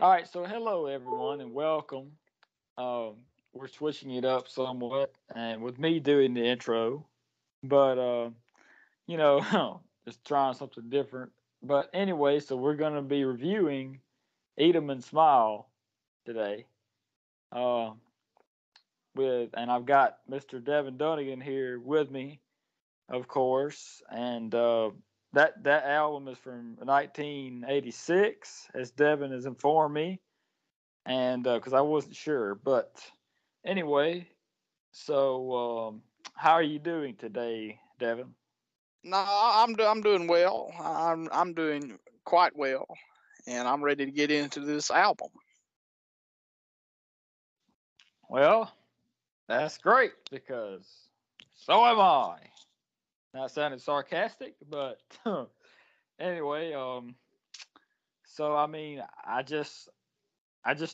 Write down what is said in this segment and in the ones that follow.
All right, so hello everyone and welcome. We're switching it up somewhat, and with me doing the intro, but just trying something different. But anyway, so we're gonna be reviewing Eat 'em and Smile today. Uh, and I've got Mr. Devin Dunnigan here with me, of course, and that album is from 1986, as Devin has informed me, and because I wasn't sure. But anyway, so how are you doing today, Devin? No, I'm doing well. I'm doing quite well, and I'm ready to get into this album. Well, that's great because so am I. Not sounding sarcastic, but anyway, so I mean, I just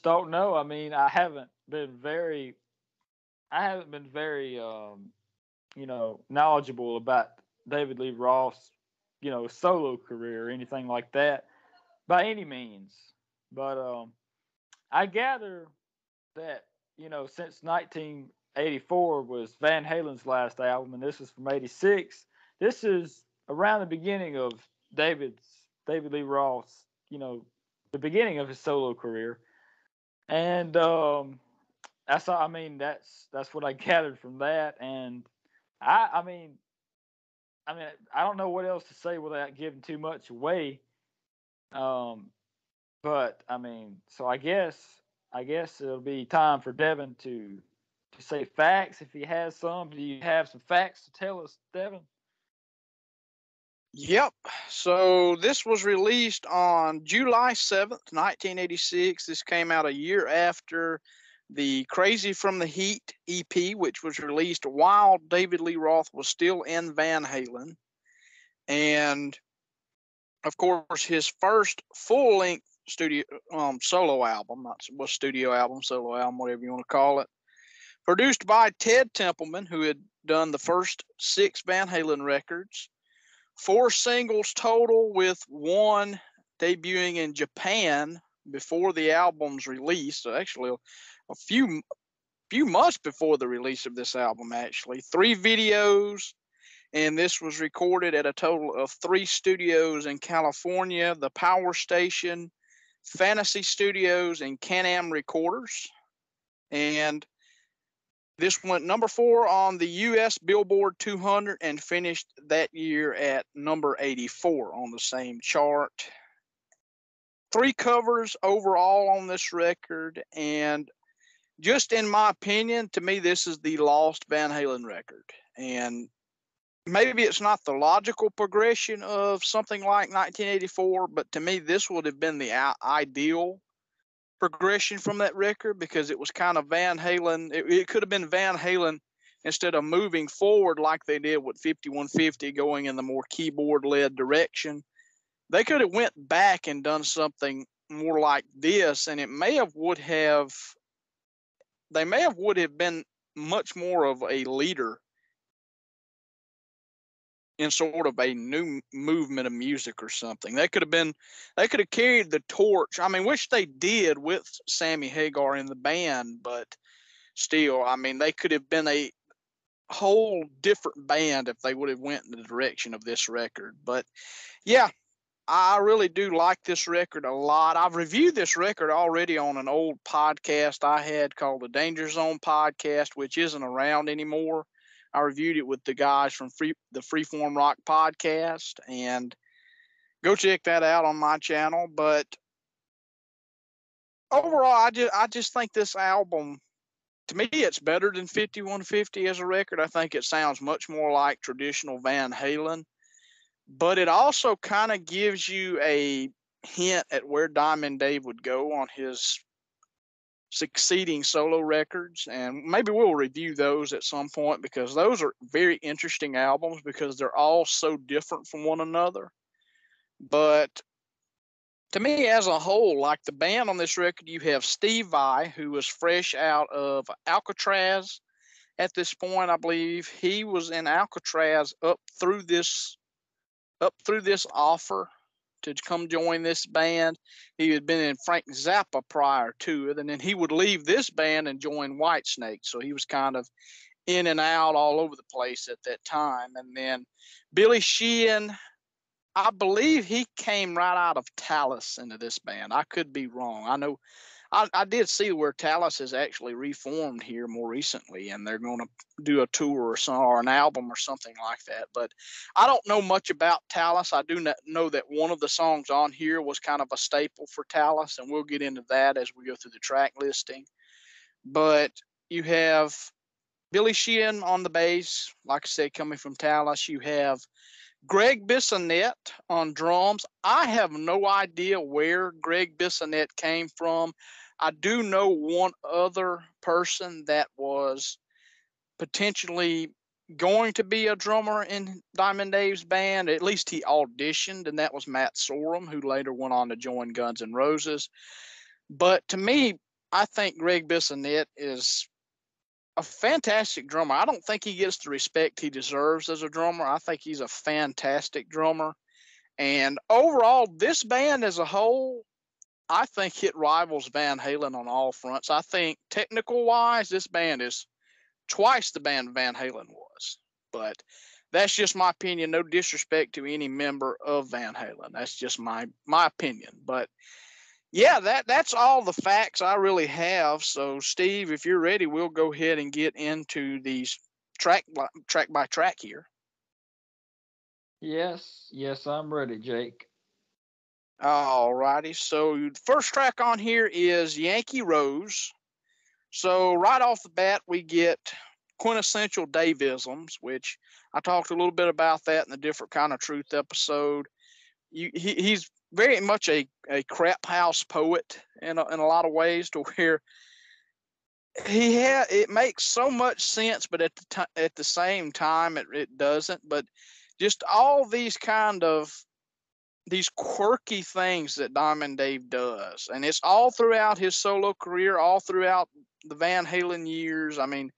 don't know. I mean, I haven't been very knowledgeable about David Lee Roth's, solo career or anything like that by any means. But I gather that, since 1984 was Van Halen's last album, and this is from '86. This is around the beginning of David Lee Roth's, the beginning of his solo career, and that's all. I mean, that's what I gathered from that, and I, I mean, I don't know what else to say without giving too much away. Um, but I mean, so I guess it'll be time for Devin to say facts if he has some. Do you have some facts to tell us, Devin? Yep. So this was released on July 7th, 1986. This came out a year after the Crazy from the Heat EP, which was released while David Lee Roth was still in Van Halen. And of course, his first full length studio solo album, not was studio album, solo album, whatever you want to call it, produced by Ted Templeman, who had done the first 6 Van Halen records, 4 singles total, with one debuting in Japan before the album's release. So actually, a few months before the release of this album, actually. 3 videos, and this was recorded at a total of 3 studios in California: the Power Station, Fantasy Studios, and Can-Am Recorders. And this went number 4 on the U.S. Billboard 200 and finished that year at number 84 on the same chart. 3 covers overall on this record, and just in my opinion, to me, this is the lost Van Halen record. And maybe it's not the logical progression of something like 1984, but to me, this would have been the ideal progression from that record, because it was kind of Van Halen. It could have been Van Halen instead of moving forward like they did with 5150, going in the more keyboard led direction. They could have went back and done something more like this, and they may have would have been much more of a leader in sort of a new movement of music or something. They could have carried the torch. I mean, which they did with Sammy Hagar in the band, but still, I mean, they could have been a whole different band if they would have went in the direction of this record. But yeah, I really do like this record a lot. I've reviewed this record already on an old podcast I had called the Danger Zone podcast, which isn't around anymore. I reviewed it with the guys from the Freeform Rock podcast, and go check that out on my channel. But overall, I just think this album, to me, it's better than 5150 as a record. I think it sounds much more like traditional Van Halen, but it also kind of gives you a hint at where Diamond Dave would go on his succeeding solo records, and maybe we'll review those at some point, because those are very interesting albums because they're all so different from one another. But to me, as a whole, like the band on this record, you have Steve Vai, who was fresh out of Alcatraz at this point. I believe he was in Alcatraz up through this offer, to come join this band. He had been in Frank Zappa prior to it, and then he would leave this band and join Whitesnake. So he was kind of in and out all over the place at that time. And then Billy Sheehan, I believe he came right out of Talus into this band. I could be wrong. I know I did see where Talus has actually reformed here more recently, and they're going to do a tour or an album or something like that. But I don't know much about Talus. I do know that one of the songs on here was kind of a staple for Talus, and we'll get into that as we go through the track listing. But you have Billy Sheehan on the bass, like I said, coming from Talus. You have Greg Bissonette on drums. I have no idea where Greg Bissonette came from. I do know one other person that was potentially going to be a drummer in Diamond Dave's band. At least he auditioned, and that was Matt Sorum, who later went on to join Guns N' Roses. But to me, I think Greg Bissonette is a fantastic drummer. I don't think he gets the respect he deserves as a drummer. I think he's a fantastic drummer. And overall, this band as a whole, I think it rivals Van Halen on all fronts. I think technical wise, this band is twice the band Van Halen was. But that's just my opinion. No disrespect to any member of Van Halen. That's just my opinion. But yeah, that's all the facts I really have. So, Steve, if you're ready, we'll go ahead and get into these track by track here. Yes, I'm ready, Jake. All righty. So, the first track on here is Yankee Rose. So, right off the bat, we get quintessential Dave-isms, which I talked a little bit about that in the Different Kind of Truth episode. He's very much a crap house poet in a lot of ways, to where it makes so much sense, but at the same time it doesn't. But just all these quirky things that Diamond Dave does, and it's all throughout his solo career, all throughout the Van Halen years. I mean,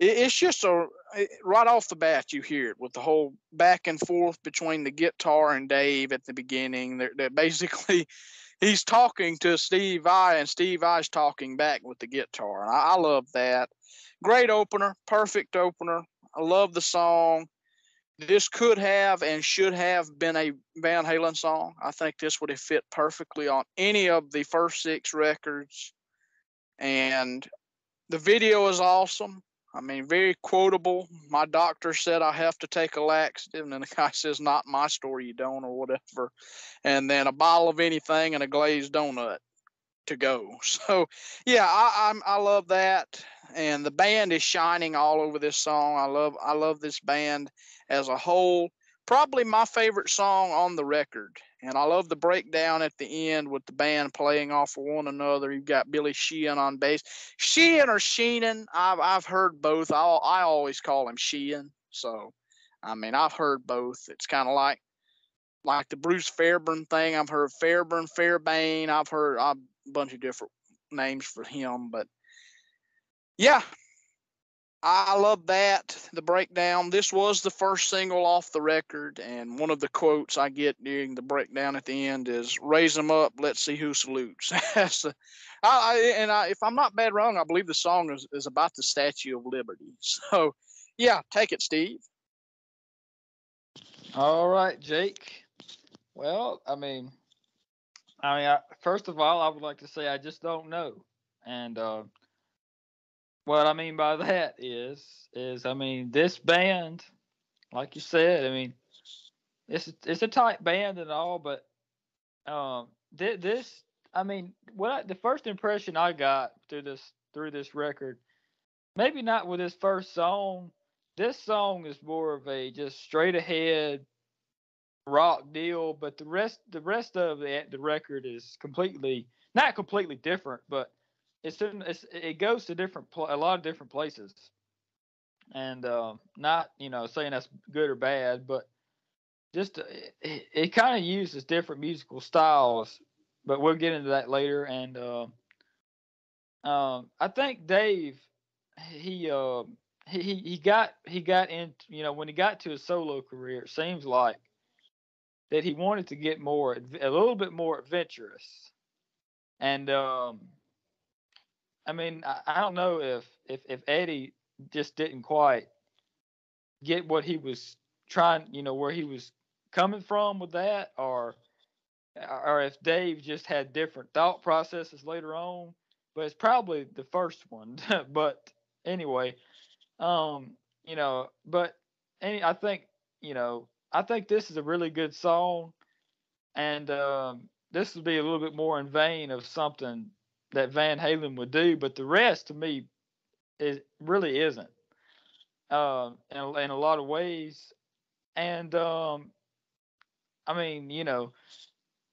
it's just right off the bat, you hear it with the whole back and forth between the guitar and Dave at the beginning. They're basically, he's talking to Steve Vai, and Steve Vai's talking back with the guitar. And I love that. Great opener, perfect opener. I love the song. This could have and should have been a Van Halen song. I think this would have fit perfectly on any of the first 6 records. And the video is awesome. I mean, very quotable. My doctor said I have to take a laxative, and then the guy says, "Not my story, you don't," or whatever. And then a bottle of anything and a glazed donut to go. So, yeah, I love that. And the band is shining all over this song. I love this band as a whole. Probably my favorite song on the record. And I love the breakdown at the end with the band playing off of one another. You've got Billy Sheehan on bass. Sheehan or Sheenan, I've heard both. I always call him Sheehan. So, I mean, I've heard both. It's kind of like the Bruce Fairbairn thing. I've heard Fairbairn, Fairbairn. I've heard a bunch of different names for him. But, yeah, I love that, the breakdown. This was the first single off the record, and one of the quotes I get during the breakdown at the end is, "Raise them up, let's see who salutes." If I'm not bad wrong, I believe the song is about the Statue of Liberty. So, yeah, take it, Steve. All right, Jake. Well, first of all, I would like to say I just don't know, and what I mean by that is this band, like you said, it's a tight band and all, but the first impression I got through this record, maybe not with this first song. This song is more of a just straight ahead rock deal, but the rest of the record is not completely different, but it goes to a lot of different places, and not saying that's good or bad, but just it kind of uses different musical styles, but we'll get into that later. And I think Dave, he got in, when he got to his solo career, it seems like that he wanted to get a little bit more adventurous. And I mean, I don't know if Eddie just didn't quite get what he was trying, where he was coming from with that, or if Dave just had different thought processes later on. But it's probably the first one. But anyway, but I think, I think this is a really good song, and this would be a little bit more in vein of something that Van Halen would do, but the rest to me is really isn't, in a lot of ways. And I mean,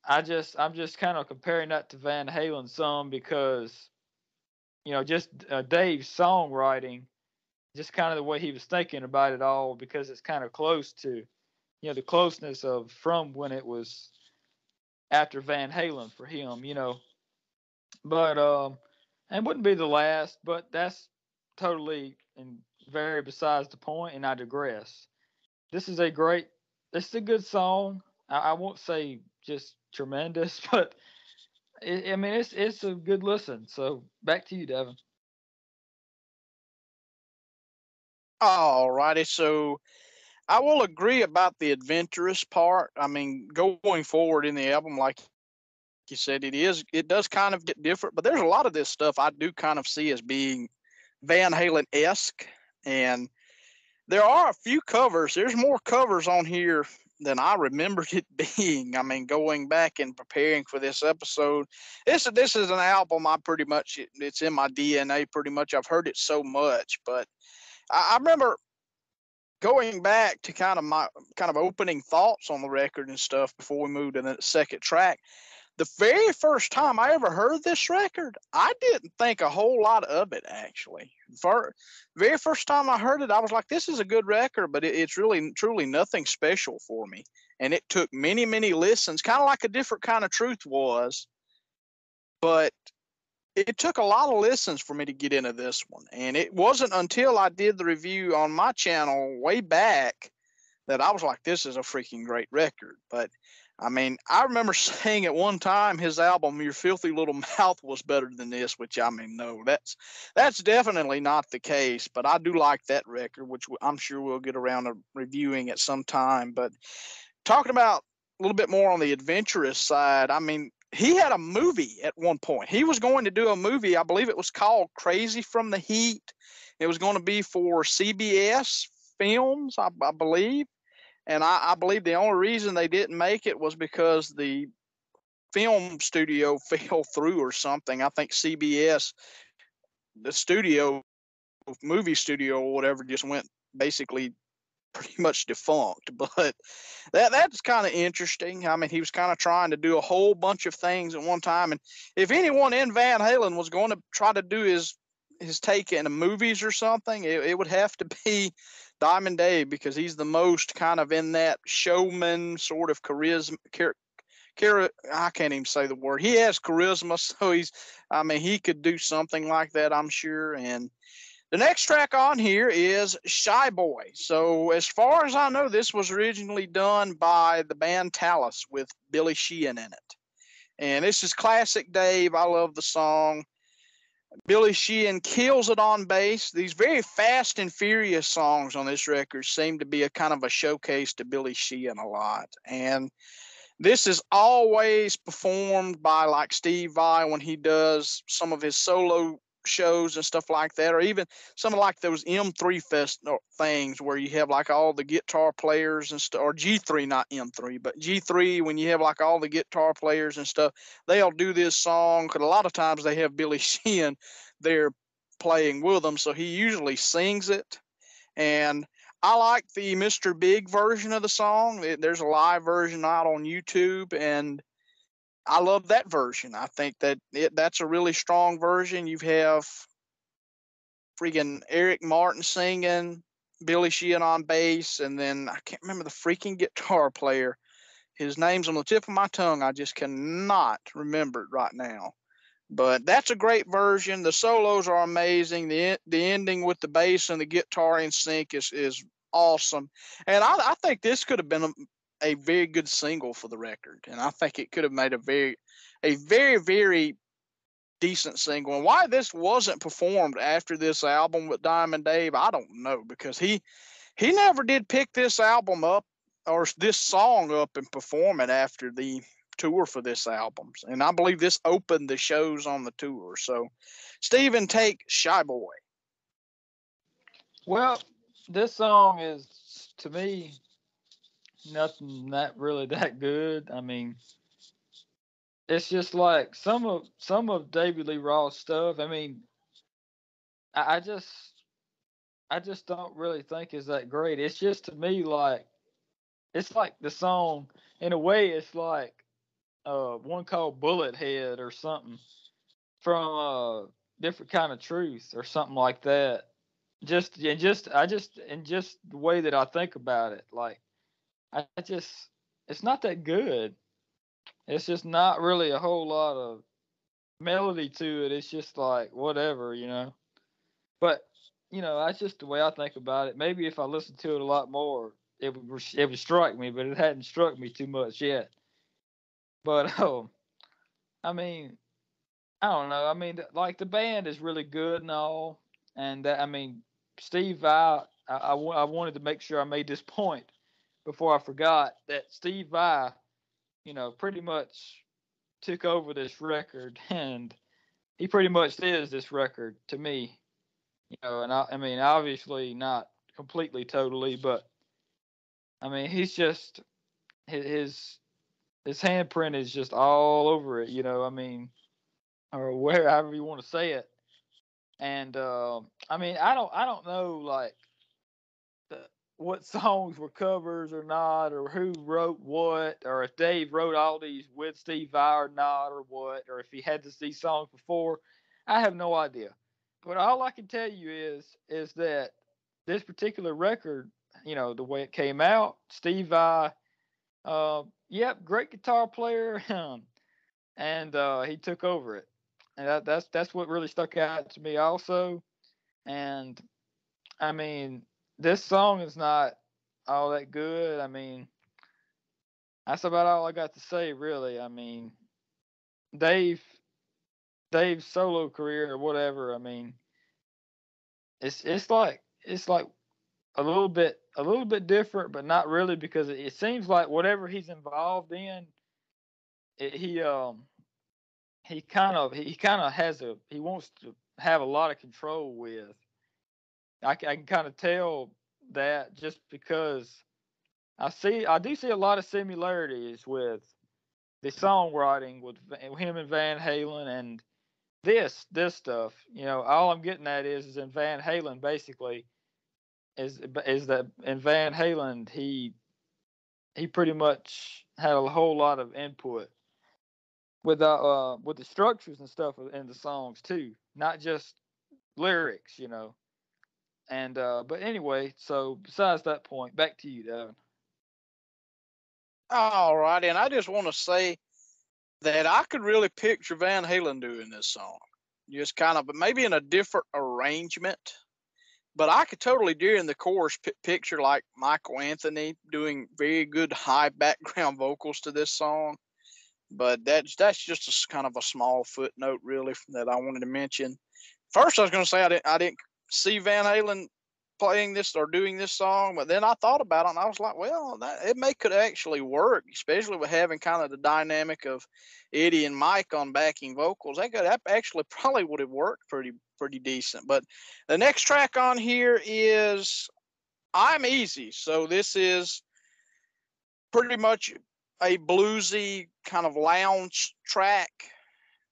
I'm just kind of comparing that to Van Halen some because just Dave's songwriting, just kind of the way he was thinking about it all, because it's kind of close to the closeness of from when it was after Van Halen for him. But and wouldn't be the last, but that's totally and very besides the point, and I digress. This is a great, this is a good song. I won't say just tremendous, but I mean it's a good listen. So back to you, Devin. All righty. So I will agree about the adventurous part. I mean, going forward in the album, like you said, it does kind of get different, but there's a lot of this stuff I do kind of see as being Van Halen-esque. And there are a few covers. There's more covers on here than I remembered it being. I mean, going back and preparing for this episode, this is an album I pretty much, it's in my DNA pretty much. I've heard it so much, but I remember going back to kind of my kind of opening thoughts on the record and stuff before we moved to the second track. The very first time I ever heard this record, I didn't think a whole lot of it, actually. For very first time I heard it, I was like, this is a good record, but it's really, truly nothing special for me. And it took many, many listens, kind of like A Different Kind of Truth was. But it took a lot of listens for me to get into this one. And it wasn't until I did the review on my channel way back that I was like, this is a freaking great record. But I mean, I remember saying at one time his album, Your Filthy Little Mouth, was better than this, which I mean, no, that's definitely not the case. But I do like that record, which I'm sure we'll get around to reviewing at some time. But talking about a little bit more on the adventurous side, I mean, he had a movie at one point. He was going to do a movie. I believe it was called Crazy from the Heat. It was going to be for CBS Films, I believe. And I believe the only reason they didn't make it was because the film studio fell through or something. I think CBS, the studio, movie studio or whatever, just went basically pretty much defunct. But that's kind of interesting. I mean, he was kind of trying to do a whole bunch of things at one time. And if anyone in Van Halen was going to try to do his take in the movies or something, it would have to be Diamond Dave, because he's the most kind of in that showman sort of charisma. I can't even say the word. He has charisma, so he could do something like that, I'm sure. And the next track on here is Shy Boy. So as far as I know, this was originally done by the band Talus with Billy Sheehan in it. And this is classic Dave. I love the song. Billy Sheehan kills it on bass. These very fast and furious songs on this record seem to be a kind of a showcase to Billy Sheehan a lot. And this is always performed by like Steve Vai when he does some of his solo shows and stuff like that, or even some of like those M3 Fest things where you have like all the guitar players and stuff, or G3, not M3, but G3, when you have like all the guitar players and stuff, they'll do this song, because a lot of times they have Billy Sheehan there playing with them, so he usually sings it. And I like the Mr. Big version of the song. There's a live version out on YouTube, and I love that version. I think that's a really strong version. You have freaking Eric Martin singing, Billy Sheehan on bass, and then I can't remember the freaking guitar player. His name's on the tip of my tongue. I just cannot remember it right now. But that's a great version. The solos are amazing. The ending with the bass and the guitar in sync is awesome. And I think this could have been a very good single for the record, and I think it could have made a very, very decent single. And why this wasn't performed after this album with Diamond Dave, I don't know, because he never did pick this album up or this song up and perform it after the tour for this album. And I believe this opened the shows on the tour. So, Steven, take Shy Boy. Well, this song is, to me, nothing that really that good. I mean, it's just like some of David Lee Roth's stuff. I mean, I, I just I just don't really think is that great. It's just, to me, like it's like the song, in a way. It's like one called Bullet Head or something from Different Kind of Truth or something like that. Just the way that I think about it, like I just it's not that good. It's just not really a whole lot of melody to it. It's just like whatever, you know. But that's just the way I think about it. Maybe if I listened to it a lot more, it would strike me, but it hadn't struck me too much yet. But I mean, I don't know. I mean, like the band is really good and all, and I mean, Steve Vai. I wanted to make sure I made this point before I forgot that Steve Vai, pretty much took over this record, and he pretty much is this record to me. And I mean, obviously not completely, totally, but I mean, he's just his handprint is just all over it. I mean, or wherever you want to say it. And I mean, I don't know like the, what songs were covers or not, or who wrote what, or if Dave wrote all these with Steve Vai or not, or what, or if he had these songs before. I have no idea. But all I can tell you is that this particular record, the way it came out, Steve Vai, yep, great guitar player, and he took over it, and that's what really stuck out to me also. And I mean, this song is not all that good. I mean, that's about all I got to say, really. I mean, Dave Dave's solo career or whatever. I mean, it's like a little bit different, but not really, because it seems like whatever he's involved in, it, he kind of he wants to have a lot of control with. I can kind of tell that just because I do see a lot of similarities with the songwriting with him and Van Halen and this stuff. All I'm getting at is in Van Halen basically is that in Van Halen he pretty much had a whole lot of input with the structures and stuff in the songs too, not just lyrics. And but anyway, so besides that point, back to you, Devin. All right, and I just want to say that I could really picture Van Halen doing this song, just kind of, but maybe in a different arrangement. But I could totally, during the chorus, picture like Michael Anthony doing very good high background vocals to this song. But that's just kind of a small footnote, really, that I wanted to mention. First, I was going to say I didn't see Van Halen playing this or doing this song, but then I thought about it and I was like, well, could actually work, especially with having kind of the dynamic of Eddie and Mike on backing vocals. That actually probably would have worked pretty decent. But the next track on here is I'm Easy. So this is pretty much a bluesy kind of lounge track,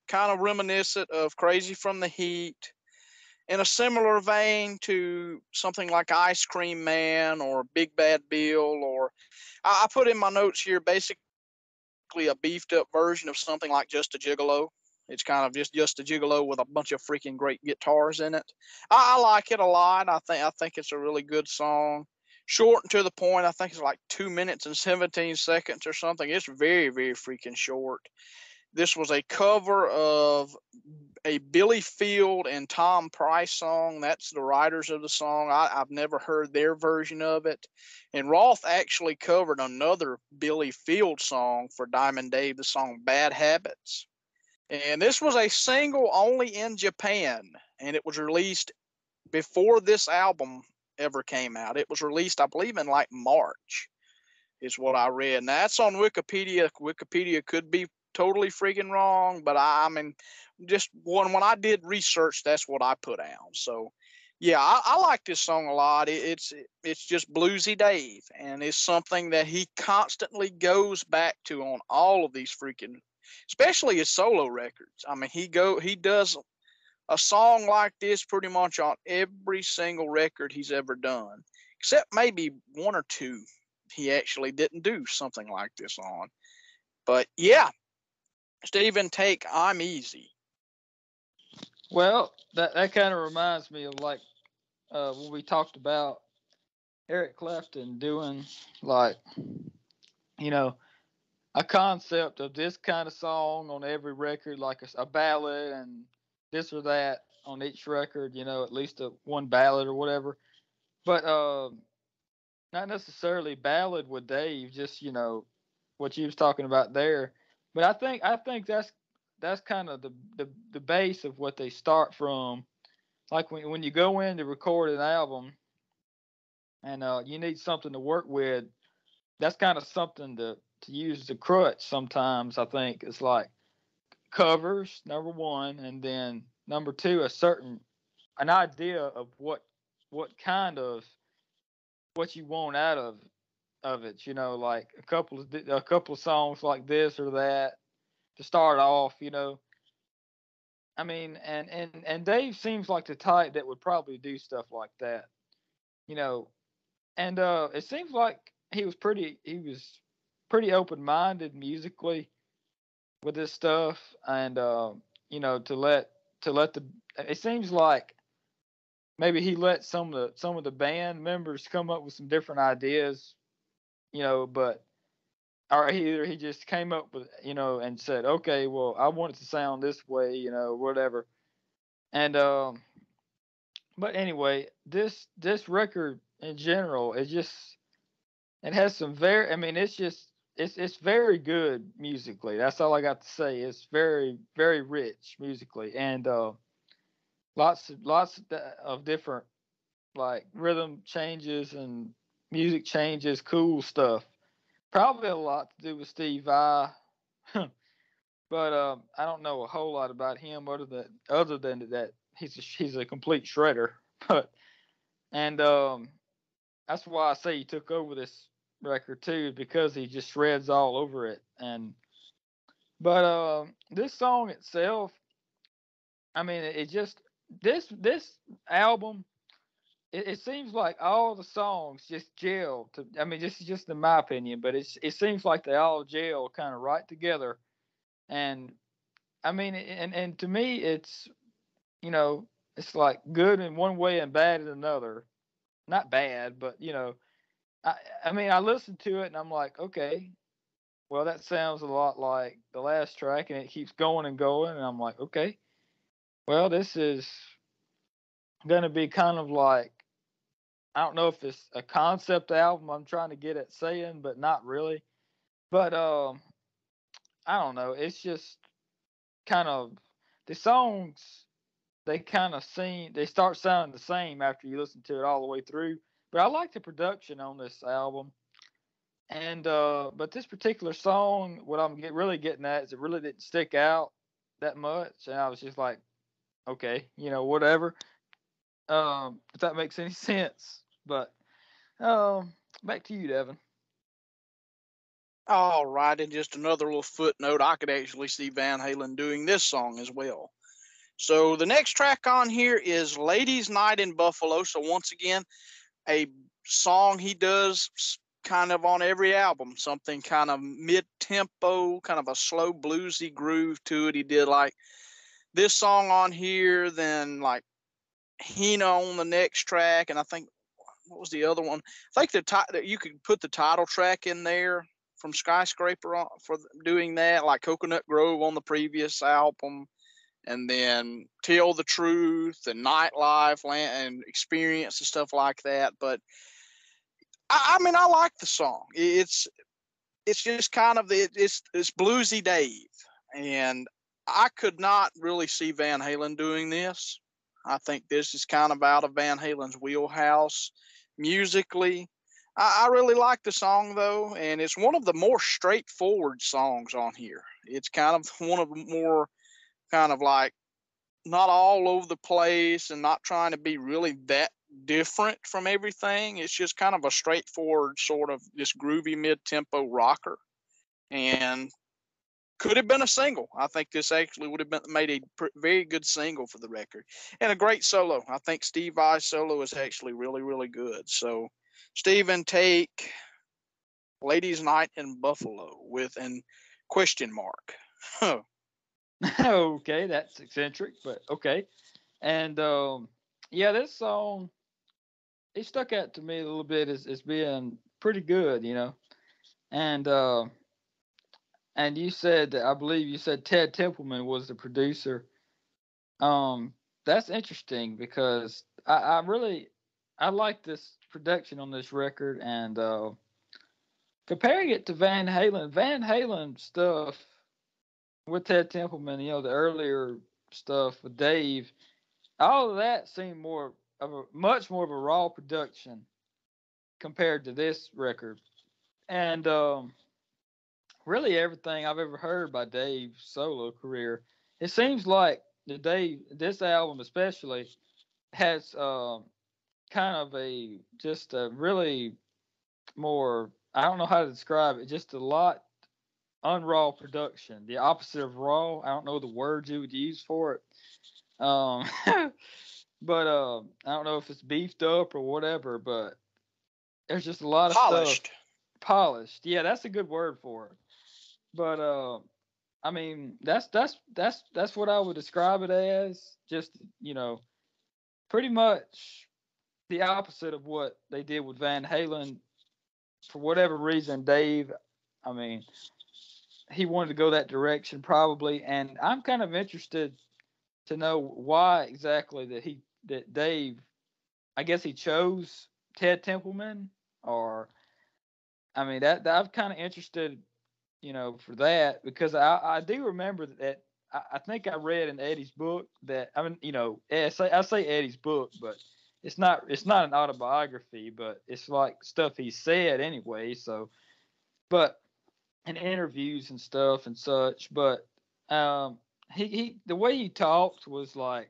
kind of reminiscent of Crazy from the Heat, in a similar vein to something like Ice Cream Man or Big Bad Bill, or I put in my notes here basically a beefed up version of something like Just a Gigolo. It's kind of just a gigolo with a bunch of freaking great guitars in it. I like it a lot. I think it's a really good song. Short and to the point. I think it's like 2 minutes and 17 seconds or something. It's very, very freaking short. This was a cover of a Billy Field and Tom Price song. That's the writers of the song. I've never heard their version of it. And Roth actually covered another Billy Field song for Diamond Dave, the song Bad Habits. And this was a single only in Japan, and it was released before this album ever came out. It was released, I believe, in like March, is what I read. And that's on Wikipedia. Wikipedia could be totally freaking wrong, but I mean, just when I did research, that's what I put down. So, yeah, I like this song a lot. It's just bluesy Dave, and it's something that he constantly goes back to on all of these freaking, especially his solo records. I mean, he does a song like this pretty much on every single record he's ever done, except maybe one or two he actually didn't do something like this on. But yeah, Stephen, take I'm Easy. Well, that kind of reminds me of like when we talked about Eric Clapton doing like, you know, a concept of this kind of song on every record, like a ballad and this or that on each record, you know, at least one ballad or whatever. But not necessarily ballad with Dave, just, you know, what you was talking about there. But I think that's kind of the base of what they start from. Like when you go in to record an album and you need something to work with, that's kind of something to use as a crutch sometimes. I think it's like covers, number one, and then number two, an idea of what kind of what you want out of it. You know, like a couple of songs like this or that to start off. You know, I mean, and Dave seems like the type that would probably do stuff like that. You know, and it seems like he was pretty open minded musically with this stuff, and you know, to let the it seems like maybe he let some of the band members come up with some different ideas, you know, but or either he just came up with, you know, and said, okay, well, I want it to sound this way, you know, whatever. And but anyway, this record in general, it has some very, I mean, it's very good musically. That's all I got to say. It's very very rich musically, and lots of different like rhythm changes and music changes, cool stuff. Probably a lot to do with Steve Vai, but I don't know a whole lot about him other than that he's a complete shredder. But and that's why I say he took over this record too, because he just shreds all over it. And but this song itself, I mean, it just this album. It seems like all the songs just gel to. I mean, this is just in my opinion, but it seems like they all gel kind of right together. And I mean, and to me, it's, you know, it's like good in one way and bad in another. Not bad, but you know, I I mean, I listened to it and I'm like, okay, well, that sounds a lot like the last track, and it keeps going and going, and I'm like, okay, well, this is gonna be kind of like, I don't know if it's a concept album I'm trying to get at saying, but not really. But I don't know. It's just kind of the songs, they start sounding the same after you listen to it all the way through. But I like the production on this album. And but this particular song, what really getting at is it really didn't stick out that much, and I was just like, okay, you know, whatever. If that makes any sense. But back to you, Devin. All right, and just another little footnote, I could actually see Van Halen doing this song as well. So the next track on here is Ladies Night in Buffalo. So once again, a song he does kind of on every album, something kind of mid-tempo, kind of a slow bluesy groove to it. He did like this song on here, then like Hina on the next track, and I think what was the other one? I think that you could put the title track in there. from Skyscraper for doing that, like Coconut Grove on the previous album, and then Tell the Truth and Nightlife and Experience and stuff like that. But I mean, I like the song. It's just kind of it's bluesy Dave, and I could not really see Van Halen doing this. I think this is kind of out of Van Halen's wheelhouse musically. I really like the song though, and it's one of the more straightforward songs on here. It's kind of one of the more kind of like not all over the place and not trying to be really that different from everything. It's just kind of a straightforward sort of just groovy mid-tempo rocker, and could have been a single. I think this actually would have been made a very good single for the record, and a great solo. I think Steve Vai's solo is actually really, really good. So, Steven, take Ladies' Night in Buffalo with an question mark. Okay, that's eccentric, but okay. And yeah, this song it stuck out to me a little bit as being pretty good, you know. And you said, I believe you said Ted Templeman was the producer. That's interesting because I really I like this production on this record, and comparing it to Van Halen stuff with Ted Templeman, you know, the earlier stuff with Dave, all of that seemed much more of a raw production compared to this record. And really everything I've ever heard by Dave's solo career, it seems like this album especially has kind of just a really more, I don't know how to describe it, just a lot unraw production, the opposite of raw. I don't know the words you would use for it. Um, but I don't know if it's beefed up or whatever, but there's just a lot of Polished. stuff polished. Yeah, that's a good word for it. But I mean, that's what I would describe it as. Just, you know, pretty much the opposite of what they did with Van Halen. For whatever reason, Dave, I mean, he wanted to go that direction probably, and I'm kind of interested to know why exactly that Dave, I guess he chose Ted Templeman, or I mean that I'm kind of interested, you know, for that, because I do remember that I think I read in Eddie's book that, I mean, you know, I say Eddie's book, but it's not an autobiography, but it's like stuff he said anyway. So, but in interviews and stuff and such, but he the way he talked was like,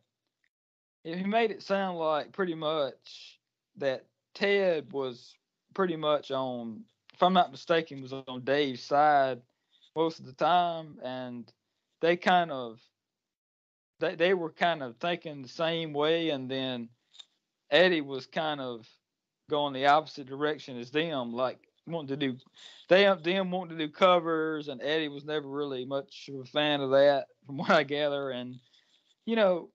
he made it sound like pretty much that Ted was pretty much on, if I'm not mistaken, was on Dave's side most of the time, and they kind of they were kind of thinking the same way, and then Eddie was kind of going the opposite direction as them, like wanting to do them wanting to do covers, and Eddie was never really much of a fan of that, from what I gather. And you know,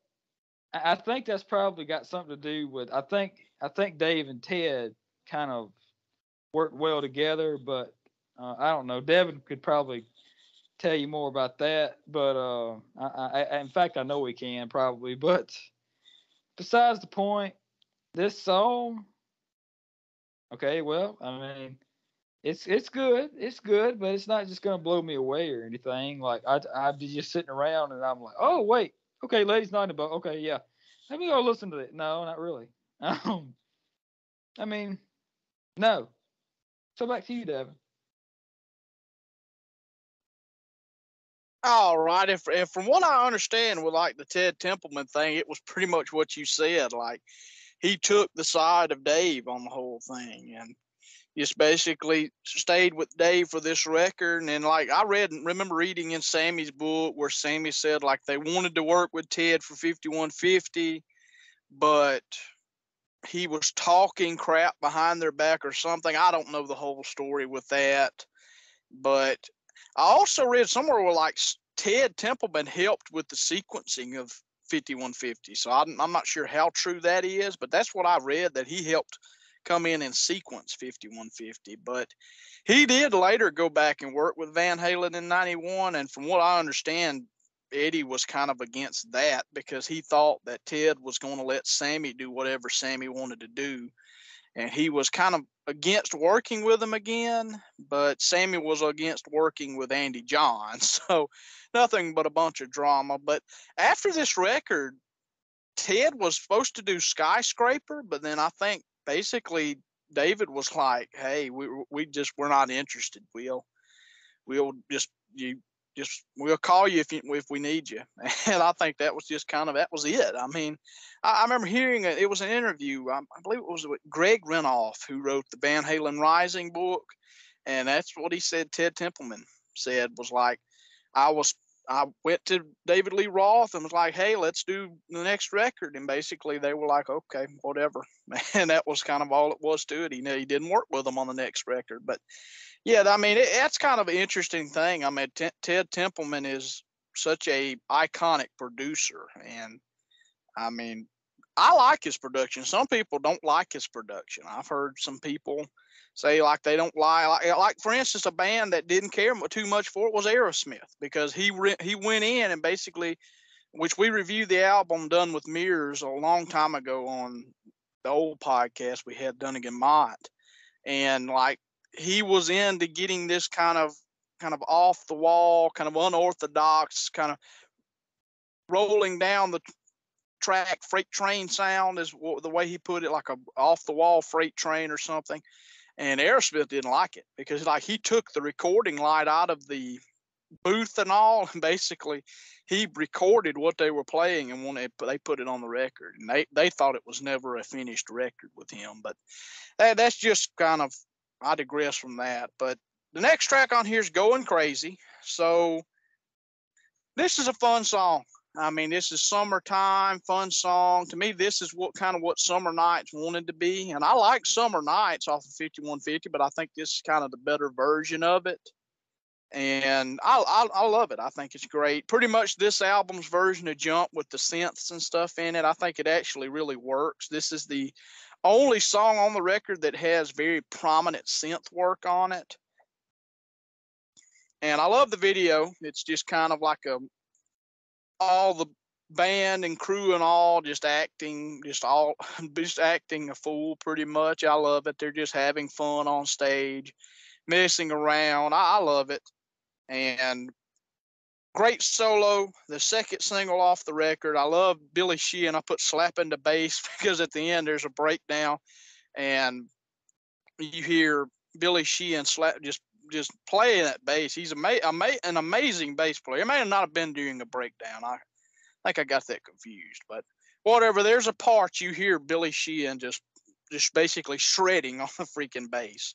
I think that's probably got something to do with, I think Dave and Ted kind of worked well together, but I don't know. Devin could probably tell you more about that, but in fact I know he can probably. But besides the point, this song, okay, well, I mean, it's good, but it's not just gonna blow me away or anything. Like I'd be just sitting around and I'm like, oh wait, okay, Ladies Night in Buffalo, okay, yeah, let me go listen to it. No, not really. I mean, no. So back to you, Devin. All right, and from what I understand with like the Ted Templeman thing, it was pretty much what you said. Like he took the side of Dave on the whole thing, and just basically stayed with Dave for this record. And then, like, remember reading in Sammy's book where Sammy said like they wanted to work with Ted for 5150, but he was talking crap behind their back or something. I don't know the whole story with that, but I also read somewhere where like Ted Templeman helped with the sequencing of 5150. So I'm not sure how true that is, but that's what I read, that he helped come in sequence 5150. But he did later go back and work with Van Halen in 91. And from what I understand, Eddie was kind of against that because he thought that Ted was going to let Sammy do whatever Sammy wanted to do. And he was kind of against working with him again, but Sammy was against working with Andy John. So nothing but a bunch of drama. But after this record, Ted was supposed to do Skyscraper, but then I think basically David was like, "Hey, we're not interested. We'll we'll call you if we need you." And I think that was just that was it. I mean, I remember hearing it was an interview. I believe it was with Greg Renoff, who wrote the Van Halen Rising book, and that's what he said. Ted Templeman said was like, I went to David Lee Roth and was like, "Hey, let's do the next record." And basically they were like, "Okay, whatever." And that was kind of all it was to it. He didn't work with them on the next record. But yeah, I mean, that's kind of an interesting thing. I mean, Ted Templeman is such a iconic producer. And I mean, I like his production. Some people don't like his production. I've heard some people say like they don't like for instance, a band that didn't care too much for it was Aerosmith, because he went in and basically, which we reviewed the album Done with Mirrors a long time ago on the old podcast we had, Dungan-Mott, and like he was into getting this kind of off the wall, kind of unorthodox, kind of rolling down the track freight train sound is the way he put it, like a off the wall freight train or something. And Aerosmith didn't like it because like he took the recording light out of the booth and all, and basically he recorded what they were playing, and when they put it on the record, and they thought it was never a finished record with him. But that's just kind of, I digress from that. But the next track on here is Going Crazy. So this is a fun song. I mean, this is summertime, fun song. To me, this is what Summer Nights wanted to be. And I like Summer Nights off of 5150, but I think this is kind of the better version of it. And I love it. I think it's great. Pretty much this album's version of Jump with the synths and stuff in it, I think it actually really works. This is the only song on the record that has very prominent synth work on it. And I love the video. It's just kind of like all the band and crew and all just acting a fool pretty much. I love it. They're just having fun on stage, messing around. I love it. And great solo. The second single off the record. I love Billy Sheehan. I put slapping the bass because at the end there's a breakdown and you hear Billy Sheehan just playing that bass. He's an amazing bass player. It may not have been during a breakdown. I think I got that confused, but whatever. There's a part you hear Billy Sheehan just basically shredding on the freaking bass,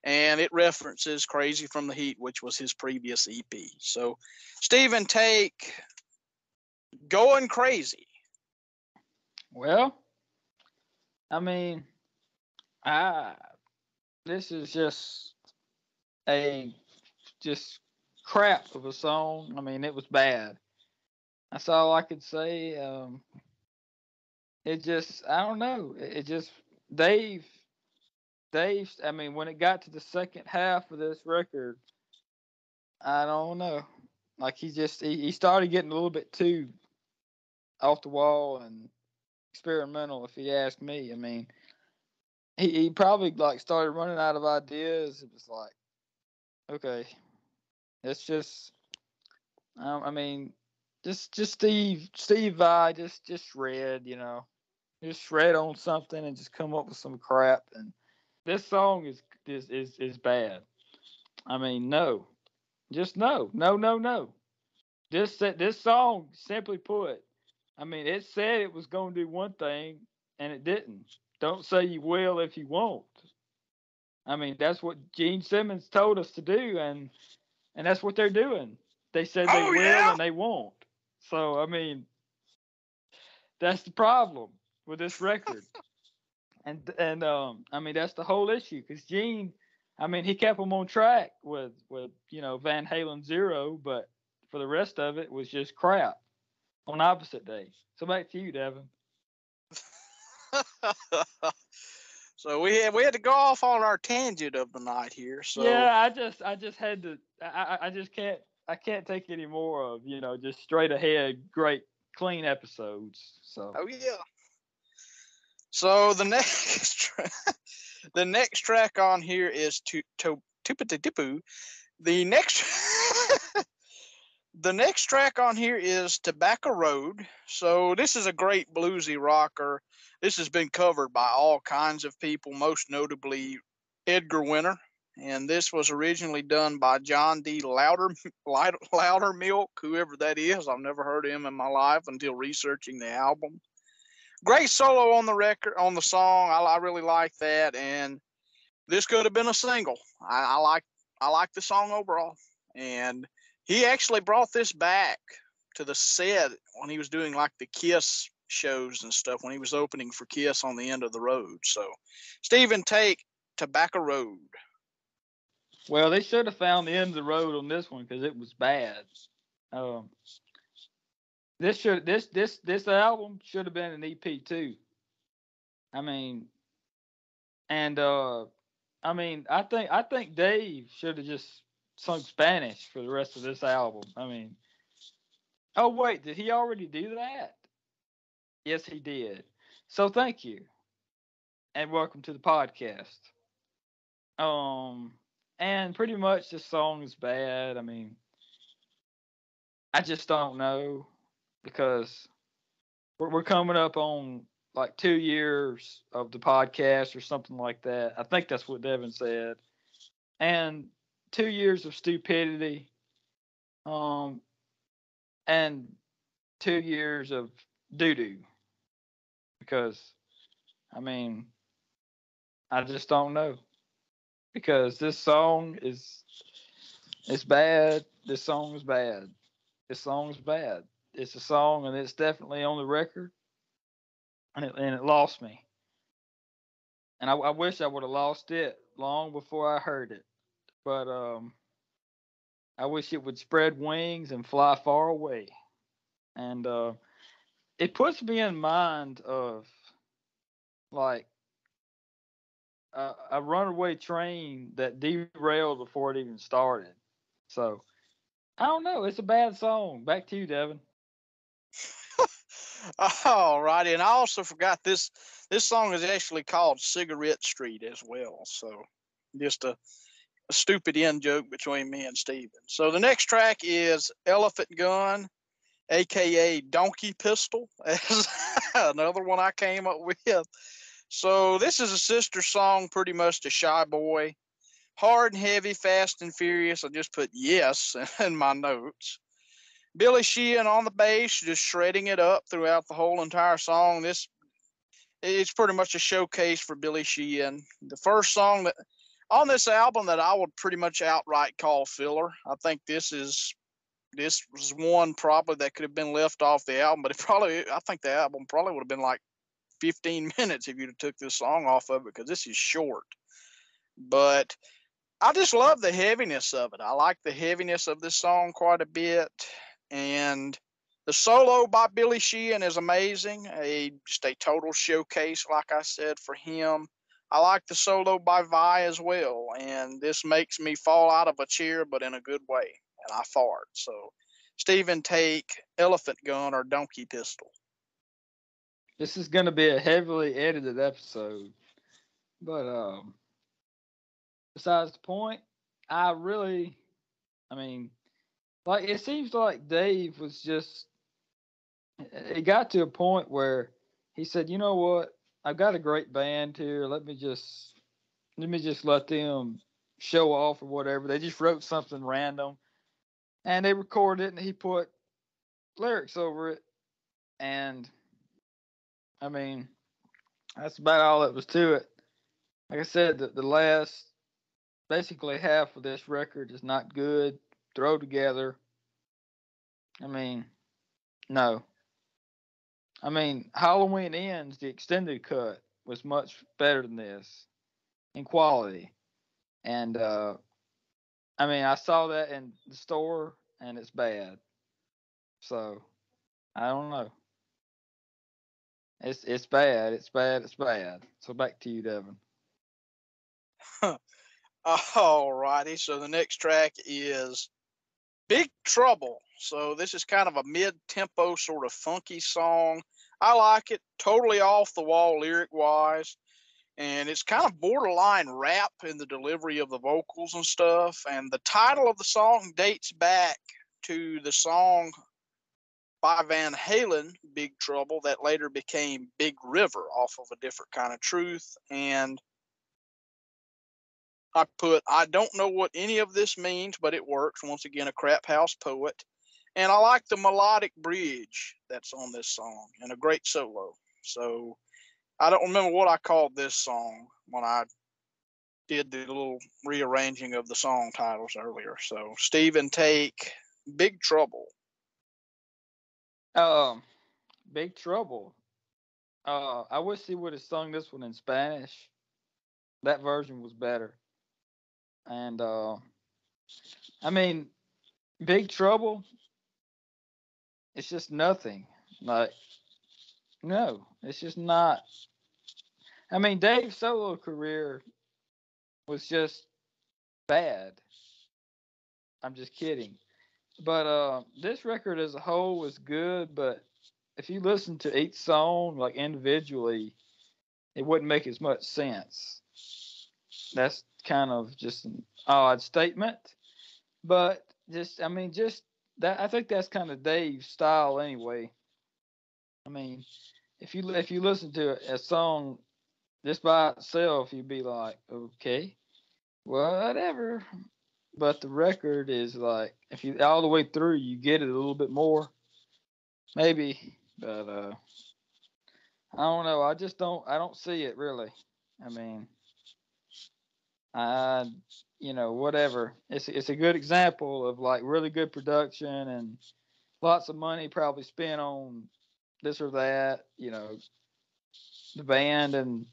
and it references "Crazy from the Heat," which was his previous EP. So, Stephen, take Going Crazy. Well, I mean, this is just crap of a song. I mean, it was bad. That's all I could say. It just, I don't know. It just, Dave. I mean, when it got to the second half of this record, I don't know. Like he started getting a little bit too off the wall and experimental, if you ask me. I mean, he probably like started running out of ideas. It was like, okay, it's just, I mean, just Steve Vai just shred, just shred on something and just come up with some crap. And this song is bad. I mean, no, just no. This song, simply put, I mean, it said it was going to do one thing and it didn't. Don't say you will if you won't. I mean, that's what Gene Simmons told us to do, and that's what they're doing. They said they will and they won't. So, I mean, that's the problem with this record. And I mean, that's the whole issue, because Gene, I mean, he kept them on track with Van Halen Zero, but for the rest of it was just crap on opposite days. So back to you, Devin. So we had to go off on our tangent of the night here. So yeah, I just had to. I just can't. I can't take any more of just straight ahead, great, clean episodes. So. oh yeah. So the next the next track on here is Tupatipu. The next the next track on here is Tobacco Road. So this is a great bluesy rocker. This has been covered by all kinds of people, most notably Edgar Winter. And this was originally done by John D. Loudermilk, whoever that is. I've never heard of him in my life until researching the album. Great solo on the record, on the song. I really like that, and this could have been a single. I like the song overall, and he actually brought this back to the set when he was doing like the Kiss shows and stuff when he was opening for Kiss on the End of the Road. So, Stephen, take Tobacco Road. Well, they should have found the end of the road on this one because it was bad. Um, this album should have been an EP too. I mean, and I think Dave should have just sung Spanish for the rest of this album. I mean, oh wait, did he already do that? Yes, he did. So thank you and welcome to the podcast. Um, and pretty much this song is bad. I mean, I just don't know because we're coming up on like 2 years of the podcast or something like that. I think that's what Devin said. And 2 years of stupidity, um, and 2 years of doo doo. Because I mean, I just don't know. Because this song is it's bad. This song is bad. This song's bad. It's a song, and it's definitely on the record, and it lost me. And I wish I would have lost it long before I heard it. But I wish it would spread wings and fly far away. And it puts me in mind of like a runaway train that derailed before it even started. So I don't know. It's a bad song. Back to you, Devin. All righty, and I also forgot this song is actually called Cigarette Street as well. So just a stupid end joke between me and Steven. So the next track is Elephant Gun, aka Donkey Pistol, as another one I came up with. So this is a sister song pretty much to Shy Boy. Hard and heavy, fast and furious. I just put yes in my notes. Billy Sheehan on the bass, just shredding it up throughout the whole entire song. This it's pretty much a showcase for Billy Sheehan. The first song that on this album that I would pretty much outright call filler. I think this was one probably that could have been left off the album, but I think the album probably would have been like 15 minutes if you'd have took this song off of it because this is short. But I just love the heaviness of it. I like the heaviness of this song quite a bit. And the solo by Billy Sheehan is amazing. Just a total showcase, like I said, for him. I like the solo by Vi as well. And this makes me fall out of a chair, but in a good way. And I fart. So, Stephen, take Elephant Gun or Donkey Pistol. This is going to be a heavily edited episode. But besides the point, I mean, like it seems like Dave was just. It got to a point where he said, "You know what? I've got a great band here. Let me just let them show off or whatever." They just wrote something random, and they recorded it, and he put lyrics over it. And I mean, that's about all that was to it. Like I said, the last basically half of this record is not good. Throw together. I mean, no. I mean, Halloween Ends, the extended cut, was much better than this in quality. And I mean, I saw that in the store, and it's bad. So I don't know. It's bad. It's bad. It's bad. So back to you, Devin. Alrighty, so the next track is Big Trouble. So this is kind of a mid-tempo, sort of funky song. I like it, totally off the wall lyric-wise, and it's kind of borderline rap in the delivery of the vocals and stuff. And the title of the song dates back to the song by Van Halen, Big Trouble, that later became Big River off of A Different Kind of Truth. And I don't know what any of this means, but it works. Once again, a crap house poet. And I like the melodic bridge that's on this song and a great solo. So I don't remember what I called this song when I did the little rearranging of the song titles earlier. So Steven, take Big Trouble. Big Trouble. I wish he would have sung this one in Spanish. That version was better. And I mean, Big Trouble. It's just nothing. Like, no, it's just not. I mean, Dave's solo career was just bad. I'm just kidding. But this record as a whole was good. But if you listen to each song like individually, it wouldn't make as much sense. That's kind of just an odd statement. But just, I mean, just that. I think that's kind of Dave's style anyway. I mean, if you listen to a song just by itself, you'd be like, okay, whatever. But the record is like, if you all the way through, you get it a little bit more, maybe. But I don't know. I just don't. I don't see it really. I mean, I, whatever. It's a good example of like really good production and lots of money probably spent on this or that. The band and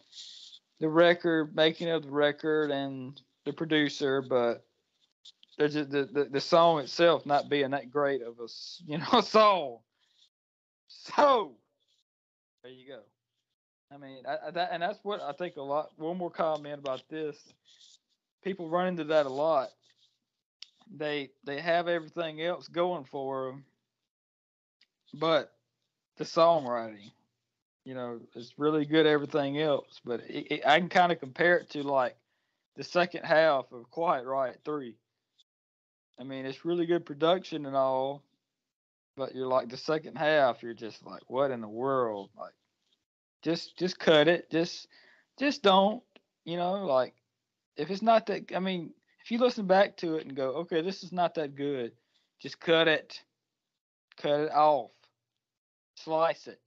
the record, making of the record, and the producer, but there's just the song itself not being that great of a song. So there you go. I mean, and that's what I think a lot. One more comment about this: people run into that a lot. They have everything else going for them, but the songwriting, it's really good. Everything else, but I can kind of compare it to like the second half of Quiet Riot 3. I mean, it's really good production and all, but you're like the second half, you're just like, what in the world? Like, just cut it. Just don't. Like if it's not that. I mean, if you listen back to it and go, okay, this is not that good, just cut it off, slice it.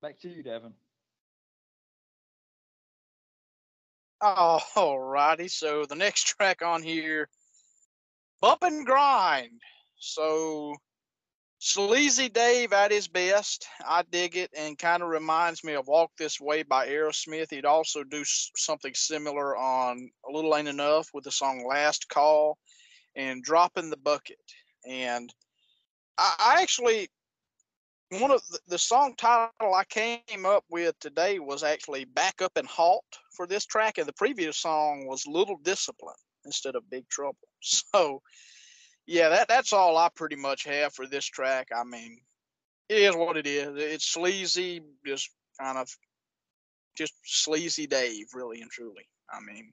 Back to you, Devin. Alrighty, so the next track on here, Bump and Grind. So Sleazy Dave at his best. I dig it, and kind of reminds me of Walk This Way by Aerosmith. He'd also do something similar on A Little Ain't Enough with the song Last Call and Dropping the Bucket. And I actually, one of the song title I came up with today was actually Back Up and Halt for this track, and the previous song was Little Discipline instead of Big Trouble. So yeah, that's all I pretty much have for this track. I mean, it is what it is. It's sleazy, just sleazy Dave, really and truly. I mean,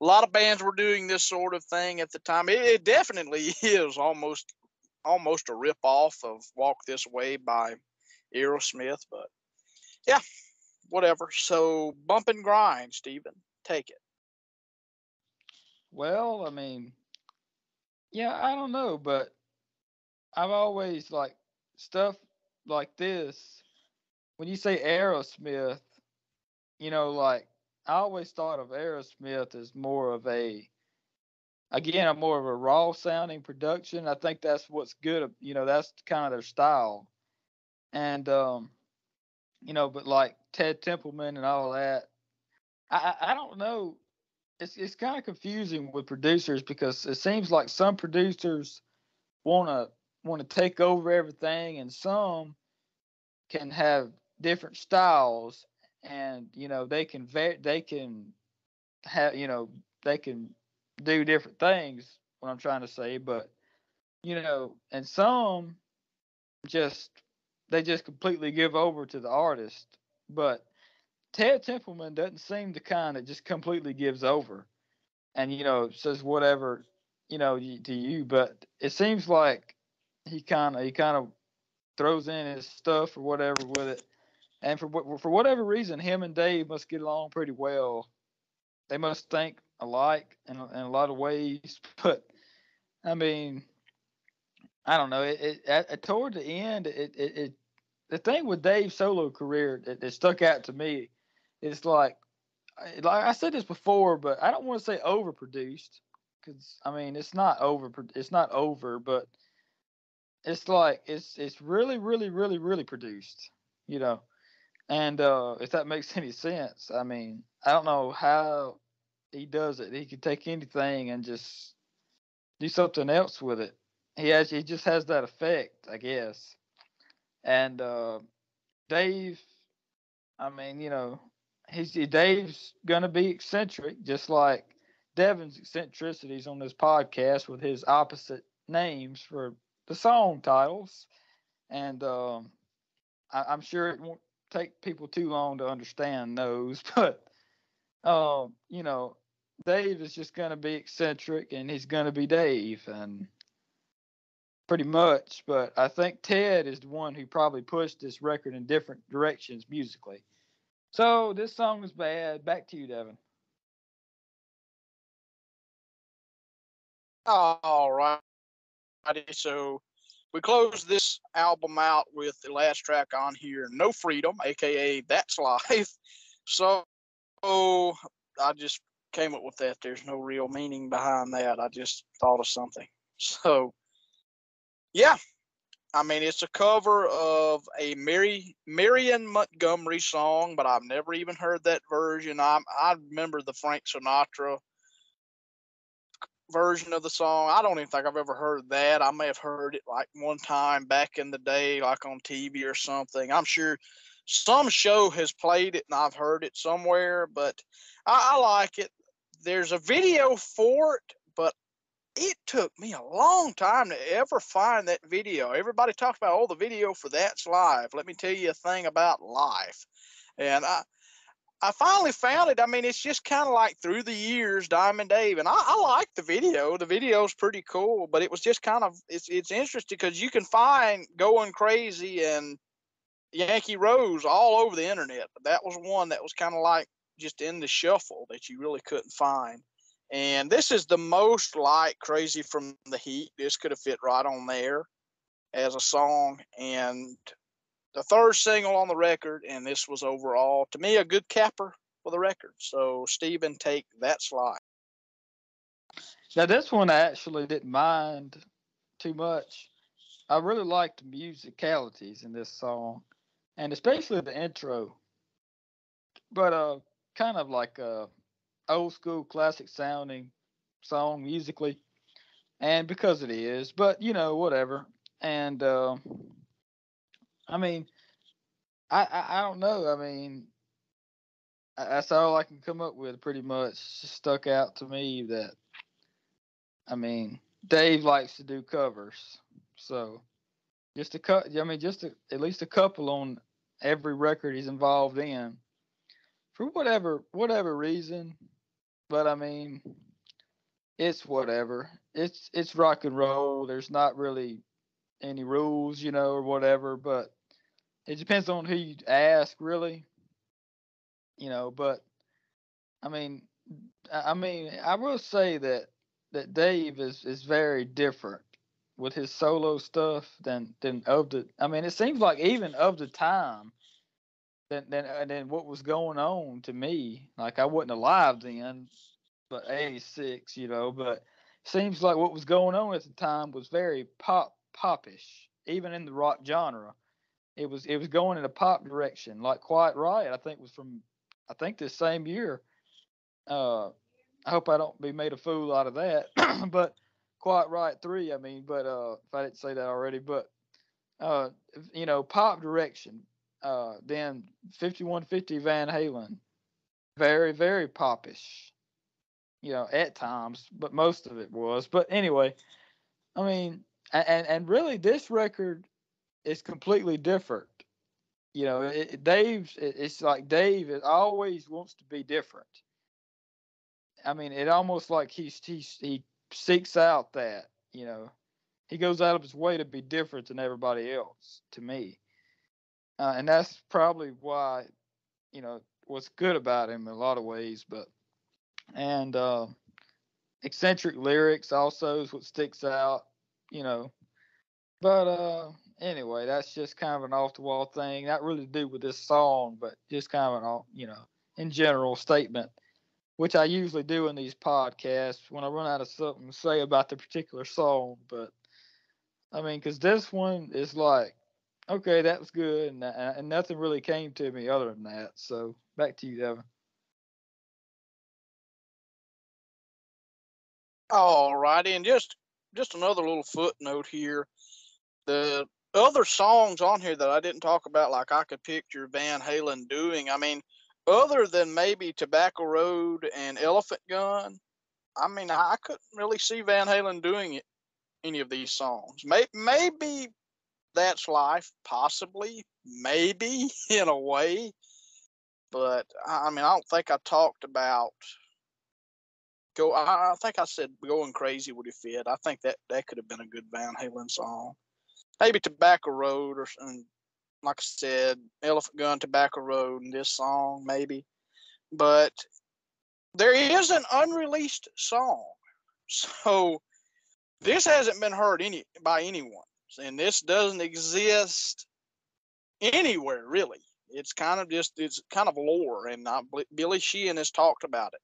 a lot of bands were doing this sort of thing at the time. It definitely is almost a rip off of Walk This Way by Aerosmith, but yeah, whatever. So Bump and Grind, Steven, take it. Well, I mean, yeah, I don't know, but I've always like stuff like this. When you say Aerosmith, like I always thought of Aerosmith as more of a more of a raw sounding production. I think that's what's good. That's kind of their style. And but like Ted Templeman and all that, I don't know. It's kind of confusing with producers because it seems like some producers wanna want to take over everything, and some can have different styles, and they can have, they can do different things. What I'm trying to say, but and some just they just completely give over to the artist. But Ted Templeman doesn't seem the kind that just completely gives over and says whatever to you. But it seems like he kind of throws in his stuff or whatever with it. And for whatever reason, him and Dave must get along pretty well. They must think alike in a lot of ways. But I mean, I don't know. Toward the end, the thing with Dave's solo career that stuck out to me is like I said this before, but I don't want to say overproduced because I mean it's not over, but it's like it's really really really really produced, you know. And if that makes any sense, I mean I don't know how he does it. He can take anything and just do something else with it. He just has that effect, I guess. And Dave, I mean, Dave's gonna be eccentric, just like Devin's eccentricities on this podcast with his opposite names for the song titles. And I'm sure it won't take people too long to understand those, but you know, Dave is just gonna be eccentric, and he's gonna be Dave, and pretty much. But I think Ted is the one who probably pushed this record in different directions musically. So this song is bad. Back to you, Devin. All righty. So we close this album out with the last track on here, No Freedom, aka That's Life. So I just came up with that. There's no real meaning behind that. I just thought of something. So yeah, I mean it's a cover of a Marion Montgomery song, but I've never even heard that version. I remember the Frank Sinatra version of the song. I don't even think I've ever heard that. I may have heard it like one time back in the day, like on TV or something. I'm sure some show has played it and I've heard it somewhere, but I like it. There's a video for it, but it took me a long time to ever find that video. Everybody talks about, oh, the video for That's Live. Let me tell you a thing about life. And I finally found it. I mean, it's just kind of like through the years, Diamond Dave, and I like the video. The video's pretty cool, but it was just kind of it's interesting because you can find Going Crazy and Yankee Rose all over the internet. But that was one that was kind of like just in the shuffle that you really couldn't find. And this is the most like Crazy from the Heat. This could have fit right on there as a song. And the third single on the record, and this was overall, to me, a good capper for the record. So, Stephen, take That's Life. Now this one I actually didn't mind too much. I really liked the musicalities in this song, and especially the intro. But kind of like a old school classic sounding song musically, and because it is. But whatever. And I mean, I don't know. I mean, that's all I can come up with pretty much. Just stuck out to me that I mean Dave likes to do covers, so just a cut. I mean, at least a couple on every record he's involved in for whatever reason. But I mean, it's whatever. It's rock and roll. There's not really any rules, or whatever. But it depends on who you ask, really. But I will say that Dave is very different with his solo stuff than of the. I mean, it seems like even of the time than what was going on to me. Like I wasn't alive then, but 86, but it seems like what was going on at the time was very popish, even in the rock genre. It was going in a pop direction, like Quiet Riot. I think this same year. I hope I don't be made a fool out of that. But Quiet Riot 3, I mean, but if I didn't say that already, but uh, pop direction. Then 5150 Van Halen, very very popish. at times, but most of it was. But anyway, I mean, and really, this record is completely different. It's like Dave it always wants to be different. I mean, it almost like he seeks out that, he goes out of his way to be different than everybody else to me. And that's probably why, what's good about him in a lot of ways. And eccentric lyrics also is what sticks out, you know. But anyway, that's just kind of an off the wall thing. Not really to do with this song, but just kind of an, in general statement, which I usually do in these podcasts when I run out of something to say about the particular song. But I mean, because this one is like, okay, that was good, and nothing really came to me other than that. So back to you, Devin. All righty, and just another little footnote here. The other songs on here that I didn't talk about, like I could picture Van Halen doing. I mean, other than maybe Tobacco Road and Elephant Gun, I mean, I couldn't really see Van Halen doing it, any of these songs. Maybe That's Life, possibly, maybe in a way, but I mean, I don't think I talked about I think I said Going Crazy would have fit. I think that could have been a good Van Halen song. Maybe Tobacco Road and like I said, Elephant Gun, Tobacco Road, and this song maybe. But there is an unreleased song, so this hasn't been heard by anyone, and this doesn't exist anywhere really. It's kind of lore, and Billy Sheehan has talked about it.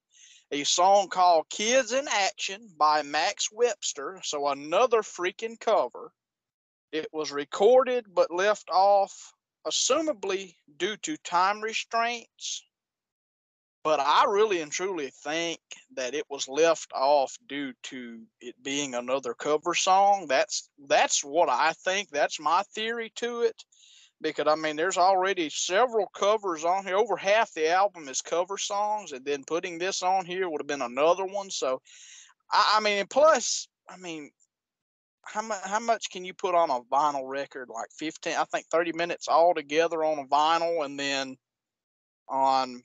A song called Kids in Action by Max Webster, so another freaking cover. It was recorded but left off, assumably due to time restraints. But I really and truly think that it was left off due to it being another cover song. That's what I think. That's my theory to it. Because I mean, there's already several covers on here. Over half the album is cover songs, and then putting this on here would have been another one. So, I mean, and plus, I mean, how much can you put on a vinyl record? Like 15, I think 30 minutes all together on a vinyl, and then on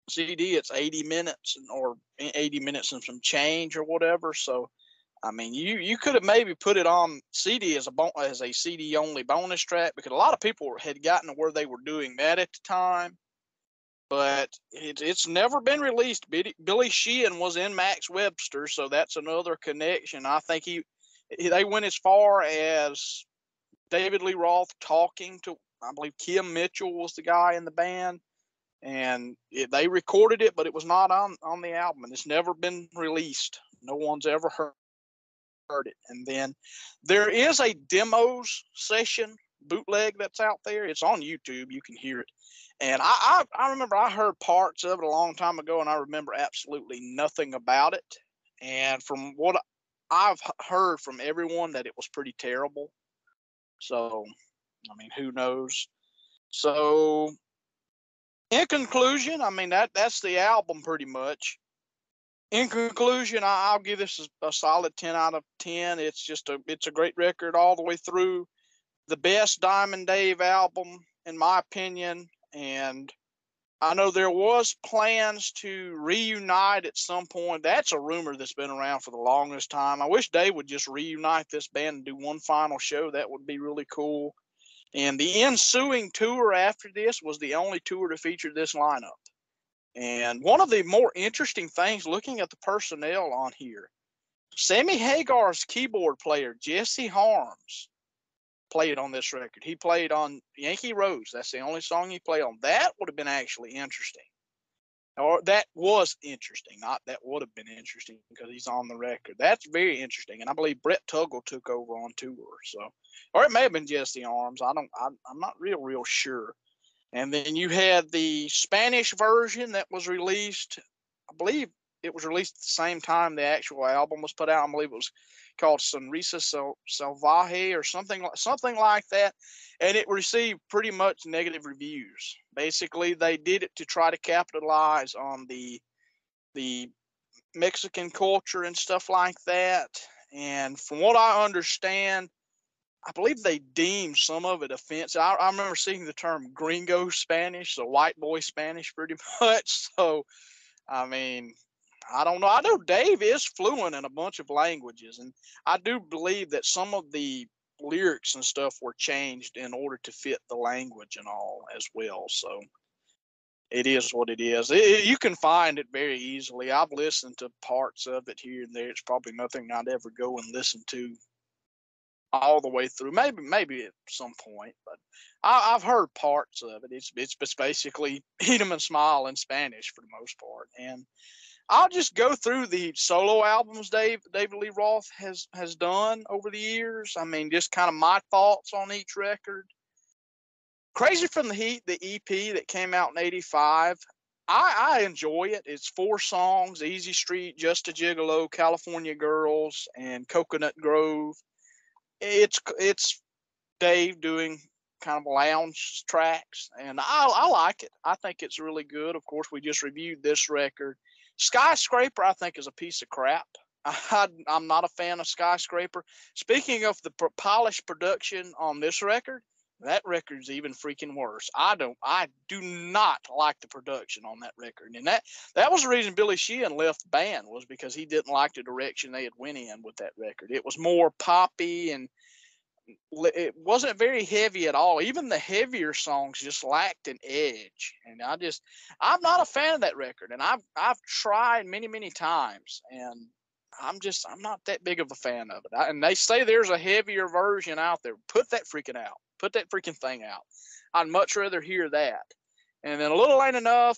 CD it's 80 minutes or 80 minutes and some change or whatever. So, I mean, you could have maybe put it on CD as a CD only bonus track, because a lot of people had gotten to where they were doing that at the time, but it's never been released. Billy Sheehan was in Max Webster, so that's another connection. I think they went as far as David Lee Roth talking to, I believe Kim Mitchell was the guy in the band, and they recorded it, but it was not on the album, and it's never been released. No one's ever heard it. And then there is a demos session bootleg that's out there. It's on YouTube. You can hear it. And I remember I heard parts of it a long time ago, and I remember absolutely nothing about it. And from what I've heard from everyone, that it was pretty terrible. So, I mean, who knows? So, in conclusion, I mean, that's the album pretty much. In conclusion, I'll give this a solid 10 out of 10. It's a great record all the way through. The best Diamond Dave album, in my opinion. And I know there was plans to reunite at some point. That's a rumor that's been around for the longest time. I wish Dave would just reunite this band and do one final show. That would be really cool. And the ensuing tour after this was the only tour to feature this lineup. And one of the more interesting things, looking at the personnel on here, Sammy Hagar's keyboard player, Jesse Harms, played on this record. He played on Yankee Rose. That's the only song he played on. That would have been actually interesting. Or that was interesting. Not that would have been interesting because he's on the record. That's very interesting. And I believe Brett Tuggle took over on tour. So, or it may have been Jesse Harms. I'm not real sure. And then you had the Spanish version that was released. I believe it was released at the same time the actual album was put out. I believe it was called Sonrisa Salvaje or something like that. And it received pretty much negative reviews. Basically, they did it to try to capitalize on the Mexican culture and stuff like that. And from what I understand, I believe they deemed some of it offensive. I remember seeing the term gringo Spanish, so white boy Spanish pretty much. So, I mean, I don't know. I know Dave is fluent in a bunch of languages, and I do believe that some of the lyrics and stuff were changed in order to fit the language and all as well. So it is what it is. You can find it very easily. I've listened to parts of it here and there. It's probably nothing I'd ever go and listen to all the way through. Maybe at some point, but I've heard parts of it. It's basically eat 'em and smile in Spanish for the most part. And I'll just go through the solo albums David Lee Roth has done over the years. I mean, just kind of my thoughts on each record. Crazy from the Heat, the EP that came out in '85. I enjoy it. It's 4 songs: Easy Street, Just a Gigolo, California Girls, and Coconut Grove. It's Dave doing kind of lounge tracks, and I like it. I think it's really good. Of course, we just reviewed this record. Skyscraper, I think, is a piece of crap. I'm not a fan of Skyscraper. Speaking of the polished production on this record, that record's even freaking worse. I do not like the production on that record, and that was the reason Billy Sheehan left the band, was because he didn't like the direction they had went in with that record. It was more poppy, and it wasn't very heavy at all. Even the heavier songs just lacked an edge, and I'm not a fan of that record, and I've tried many times, and I'm not that big of a fan of it. And they say there's a heavier version out there. Put that freaking out. Put that freaking thing out. I'd much rather hear that. And then A Little Ain't Enough.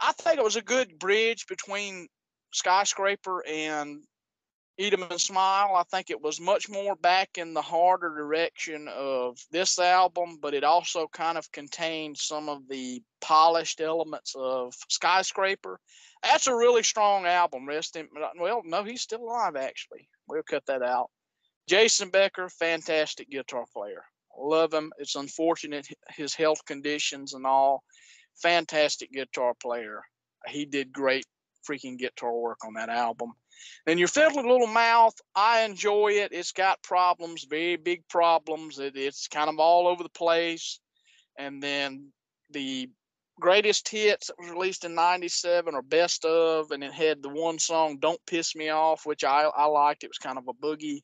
I think it was a good bridge between Skyscraper and Eat 'em and Smile. I think it was much more back in the harder direction of this album, but it also kind of contained some of the polished elements of Skyscraper. That's a really strong album. Well, no, he's still alive, actually. We'll cut that out. Jason Becker, fantastic guitar player. Love him. It's unfortunate his health conditions and all. Fantastic guitar player. He did great freaking guitar work on that album. Then Your Fiddly Little Mouth, I enjoy it. It's got problems, very big problems. It's kind of all over the place. And then the Greatest Hits that was released in '97 or Best Of, and it had the one song Don't Piss Me Off, which I liked. It was kind of a boogie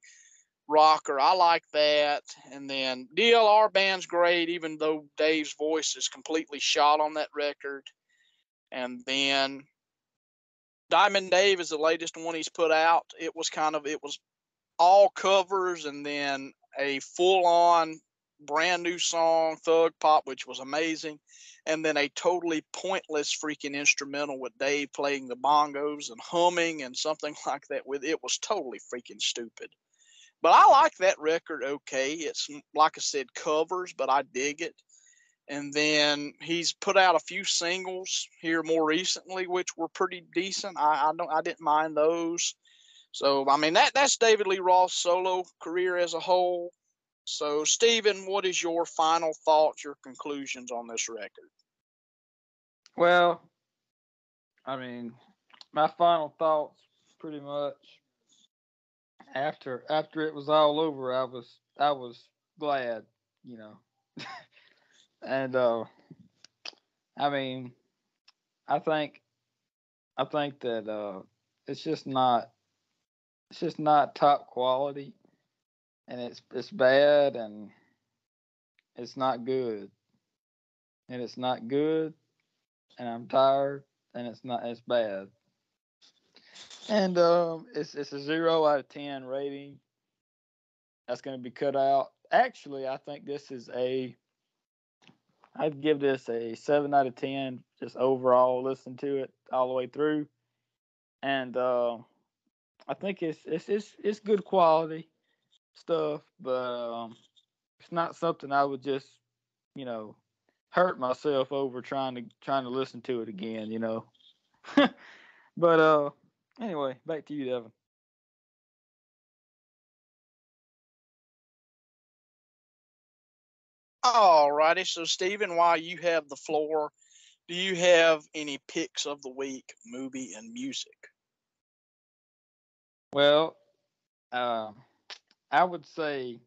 rocker. I like that. And then DLR Band's great, even though Dave's voice is completely shot on that record. And then Diamond Dave is the latest one he's put out. It was all covers, and then a full-on brand new song, Thug Pop, which was amazing, and then a totally pointless freaking instrumental with Dave playing the bongos and humming and something like that. With it was totally freaking stupid. But I like that record. Okay, it's like I said, covers, but I dig it. And then he's put out a few singles here more recently, which were pretty decent. I didn't mind those. So I mean that's David Lee Roth's solo career as a whole. So Stephen, what is your final thoughts, your conclusions on this record? Well, I mean, my final thoughts pretty much after it was all over, I was glad, you know. And I mean, I think that it's just not top quality, and it's bad, and it's not good, and I'm tired, and it's bad, and it's a 0 out of 10 rating. That's going to be cut out. Actually, I think I'd give this a 7 out of 10, just overall. Listen to it all the way through, and I think it's good quality stuff, but it's not something I would just, hurt myself over trying to listen to it again, But anyway, back to you, Devin. All righty. So Stephen, while you have the floor, do you have any picks of the week, movie and music? Well, I would say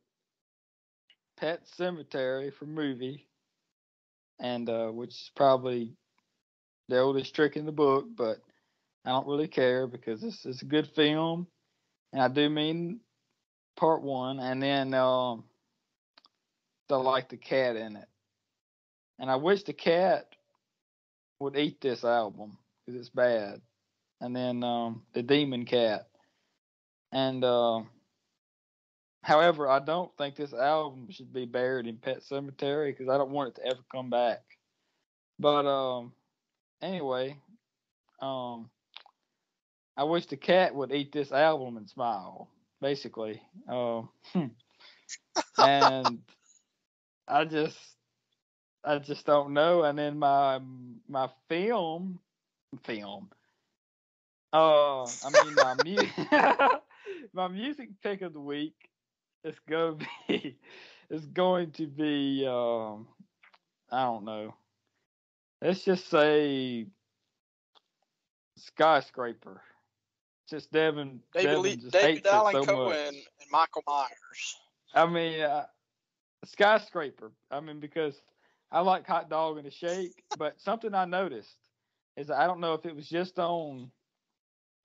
Pet Cemetery for movie, and which is probably the oldest trick in the book, but I don't really care because it's a good film, and I do mean part one, and then I like the cat in it, and I wish the cat would eat this album because it's bad, and then the demon cat, and however, I don't think this album should be buried in Pet Cemetery because I don't want it to ever come back. But anyway, um, I wish the cat would eat this album and smile, basically. And I just, I just don't know. And then my film. I mean my music pick of the week is going to be is going to be I don't know. Let's just say skyscraper. Just Devin just David hates it Allen so Coe much. and Michael Myers. I mean, skyscraper. I mean, because I like hot dog and a shake, but something I noticed is I don't know if it was just on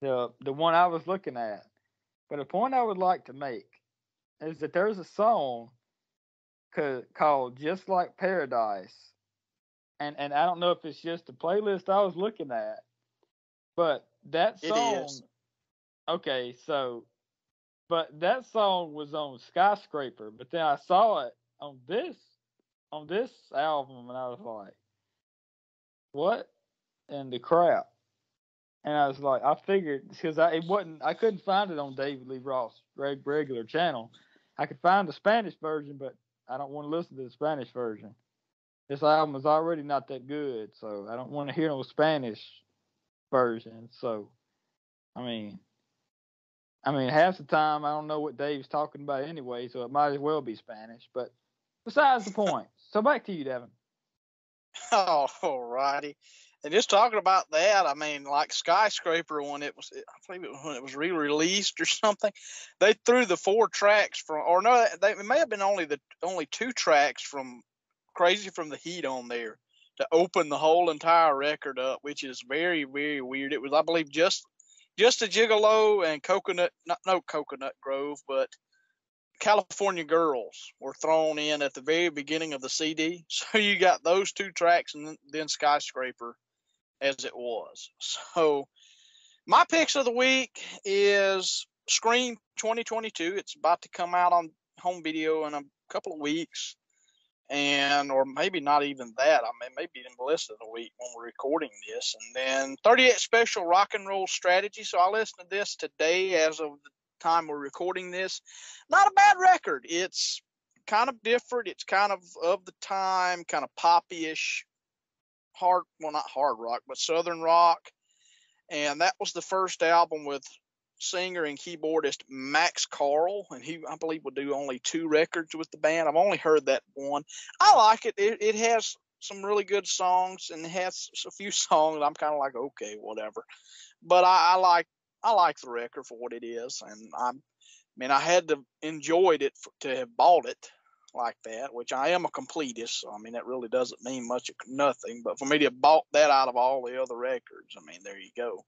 the one I was looking at, but a point I would like to make is that there's a song called "Just Like Paradise," and I don't know if it's just the playlist I was looking at, but that It song. is. Okay, so but that song was on Skyscraper, but then I saw it on this album, and I was like, "What in the crap?" And I was like, I figured because I couldn't find it on David Lee Roth's regular channel. I could find the Spanish version, but I don't want to listen to the Spanish version. This album is already not that good, so I don't want to hear no Spanish version. So, I mean, half the time I don't know what Dave's talking about anyway, so it might as well be Spanish. But besides the point. So back to you, Devin. Oh, alrighty. And just talking about that, I mean, like Skyscraper, when I believe when it was re-released or something, they threw the 4 tracks from, or no, it may have been only 2 tracks from Crazy from the Heat on there to open the whole entire record up, which is very, very weird. It was, I believe, just a Gigolo and Coconut Grove, but California Girls were thrown in at the very beginning of the CD. So you got those 2 tracks and then Skyscraper as it was. So my picks of the week is Scream 2022. It's about to come out on home video in a couple of weeks. Or maybe not even that. I mean, maybe even less than a week when we're recording this. And then 38 Special Rock and Roll Strategy. So I listened to this today as of the time we're recording this. Not a bad record. It's kind of different. It's kind of the time, kind of poppy-ish, not hard rock, but southern rock. And that was the first album with singer and keyboardist Max Carl, and I believe will do only 2 records with the band. I've only heard that one. I like it. It has some really good songs, and it has a few songs I'm kind of like, okay, whatever. But I like the record for what it is, and I had to enjoyed it to have bought it like that, which I am a completist, so I mean that really doesn't mean much of nothing. But for me to have bought that out of all the other records, I mean, there you go.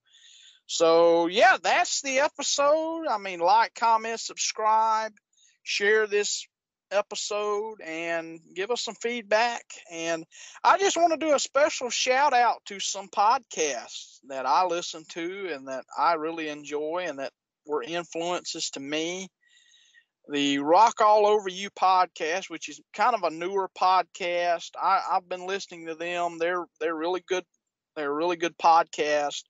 So yeah, that's the episode. I mean, like, comment, subscribe, share this episode, and give us some feedback. And I just want to do a special shout out to some podcasts that I listen to and that I really enjoy and that were influences to me. The Rock All Over You podcast, which is kind of a newer podcast. I've been listening to them. They're really good. They're a really good podcast.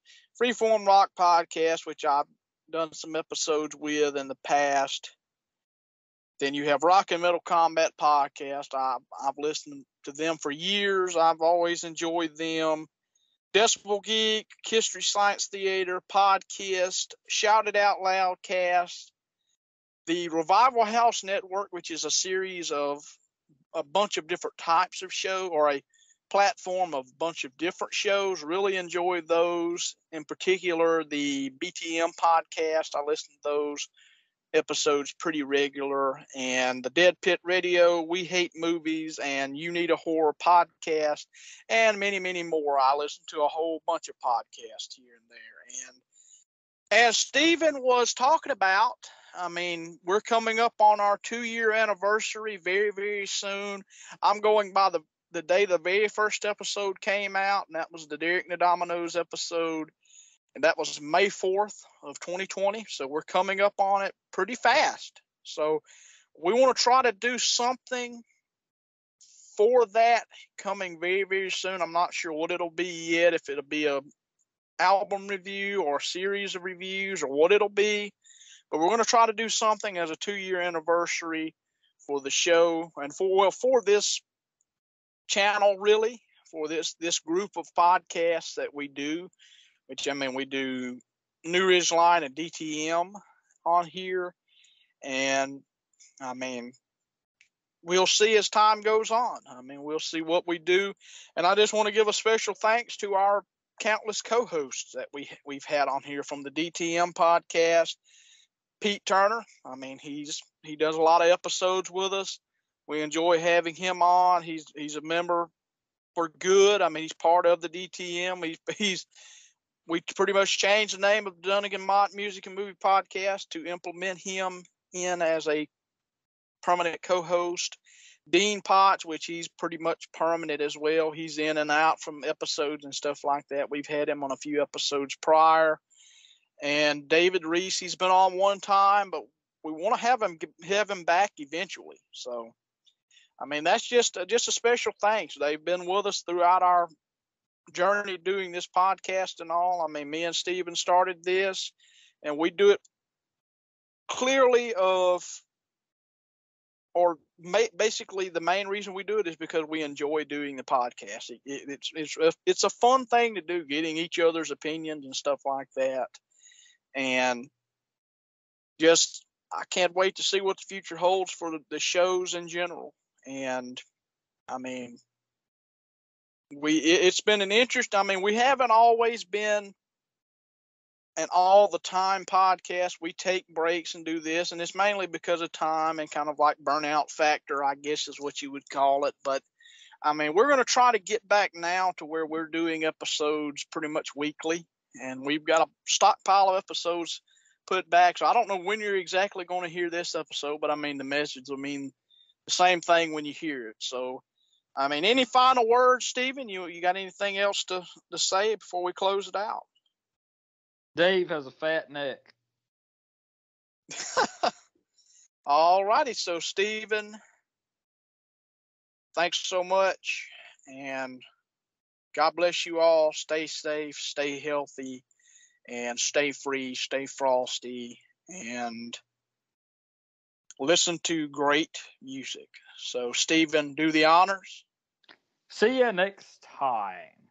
Freeform Rock podcast, which I've done some episodes with in the past. Then you have Rock and Metal Combat podcast. I've listened to them for years. I've always enjoyed them. Decibel Geek, History Science Theater, Podcast, Shout It Out Loud cast. The Revival House Network, which is a series of a bunch of different types of show, or a platform of a bunch of different shows. Really enjoy those. In particular, the BTM podcast. I listen to those episodes pretty regular. And the Dead Pit Radio, We Hate Movies, and You Need a Horror podcast, and many, many more. I listen to a whole bunch of podcasts here and there. And as Stephen was talking about, I mean, we're coming up on our 2-year anniversary very, very soon. I'm going by the day the very first episode came out, and that was the Derek and the Dominoes episode, and that was May 4th of 2020. So we're coming up on it pretty fast. So we want to try to do something for that coming very, very soon. I'm not sure what it'll be yet, if it'll be a album review or a series of reviews or what it'll be, but we're going to try to do something as a 2-year anniversary for the show and for this channel, really, for this group of podcasts that we do, which, I mean, we do New Ridgeline and DTM on here, and I mean, we'll see as time goes on. I mean, we'll see what we do, and I just want to give a special thanks to our countless co-hosts that we've had on here from the DTM podcast. Pete Turner, I mean, he does a lot of episodes with us. We enjoy having him on. He's a member for good. I mean, he's part of the DTM. We pretty much changed the name of the Dungan-Mott Music and Movie Podcast to implement him in as a permanent co-host. Dean Potts, which he's pretty much permanent as well. He's in and out from episodes and stuff like that. We've had him on a few episodes prior. And David Reese, he's been on one time, but we want to have him back eventually. So, I mean, that's just a special thanks. They've been with us throughout our journey doing this podcast and all. I mean, me and Steven started this, and we do it clearly basically the main reason we do it is because we enjoy doing the podcast. It's a fun thing to do, getting each other's opinions and stuff like that. And just, I can't wait to see what the future holds for the shows in general. And I mean, it's been an interest. I mean, we haven't always been an all the time podcast. We take breaks and do this, and it's mainly because of time and kind of like burnout factor, I guess is what you would call it. But I mean, we're going to try to get back now to where we're doing episodes pretty much weekly, and we've got a stockpile of episodes put back. So I don't know when you're exactly going to hear this episode, but I mean, the message will mean the same thing when you hear it. So, I mean, any final words, Stephen? You got anything else to say before we close it out? Dave has a fat neck. All righty. So, Stephen, thanks so much. And God bless you all. Stay safe, stay healthy, and stay free, stay frosty, and listen to great music. So, Stephen, do the honors. See you next time.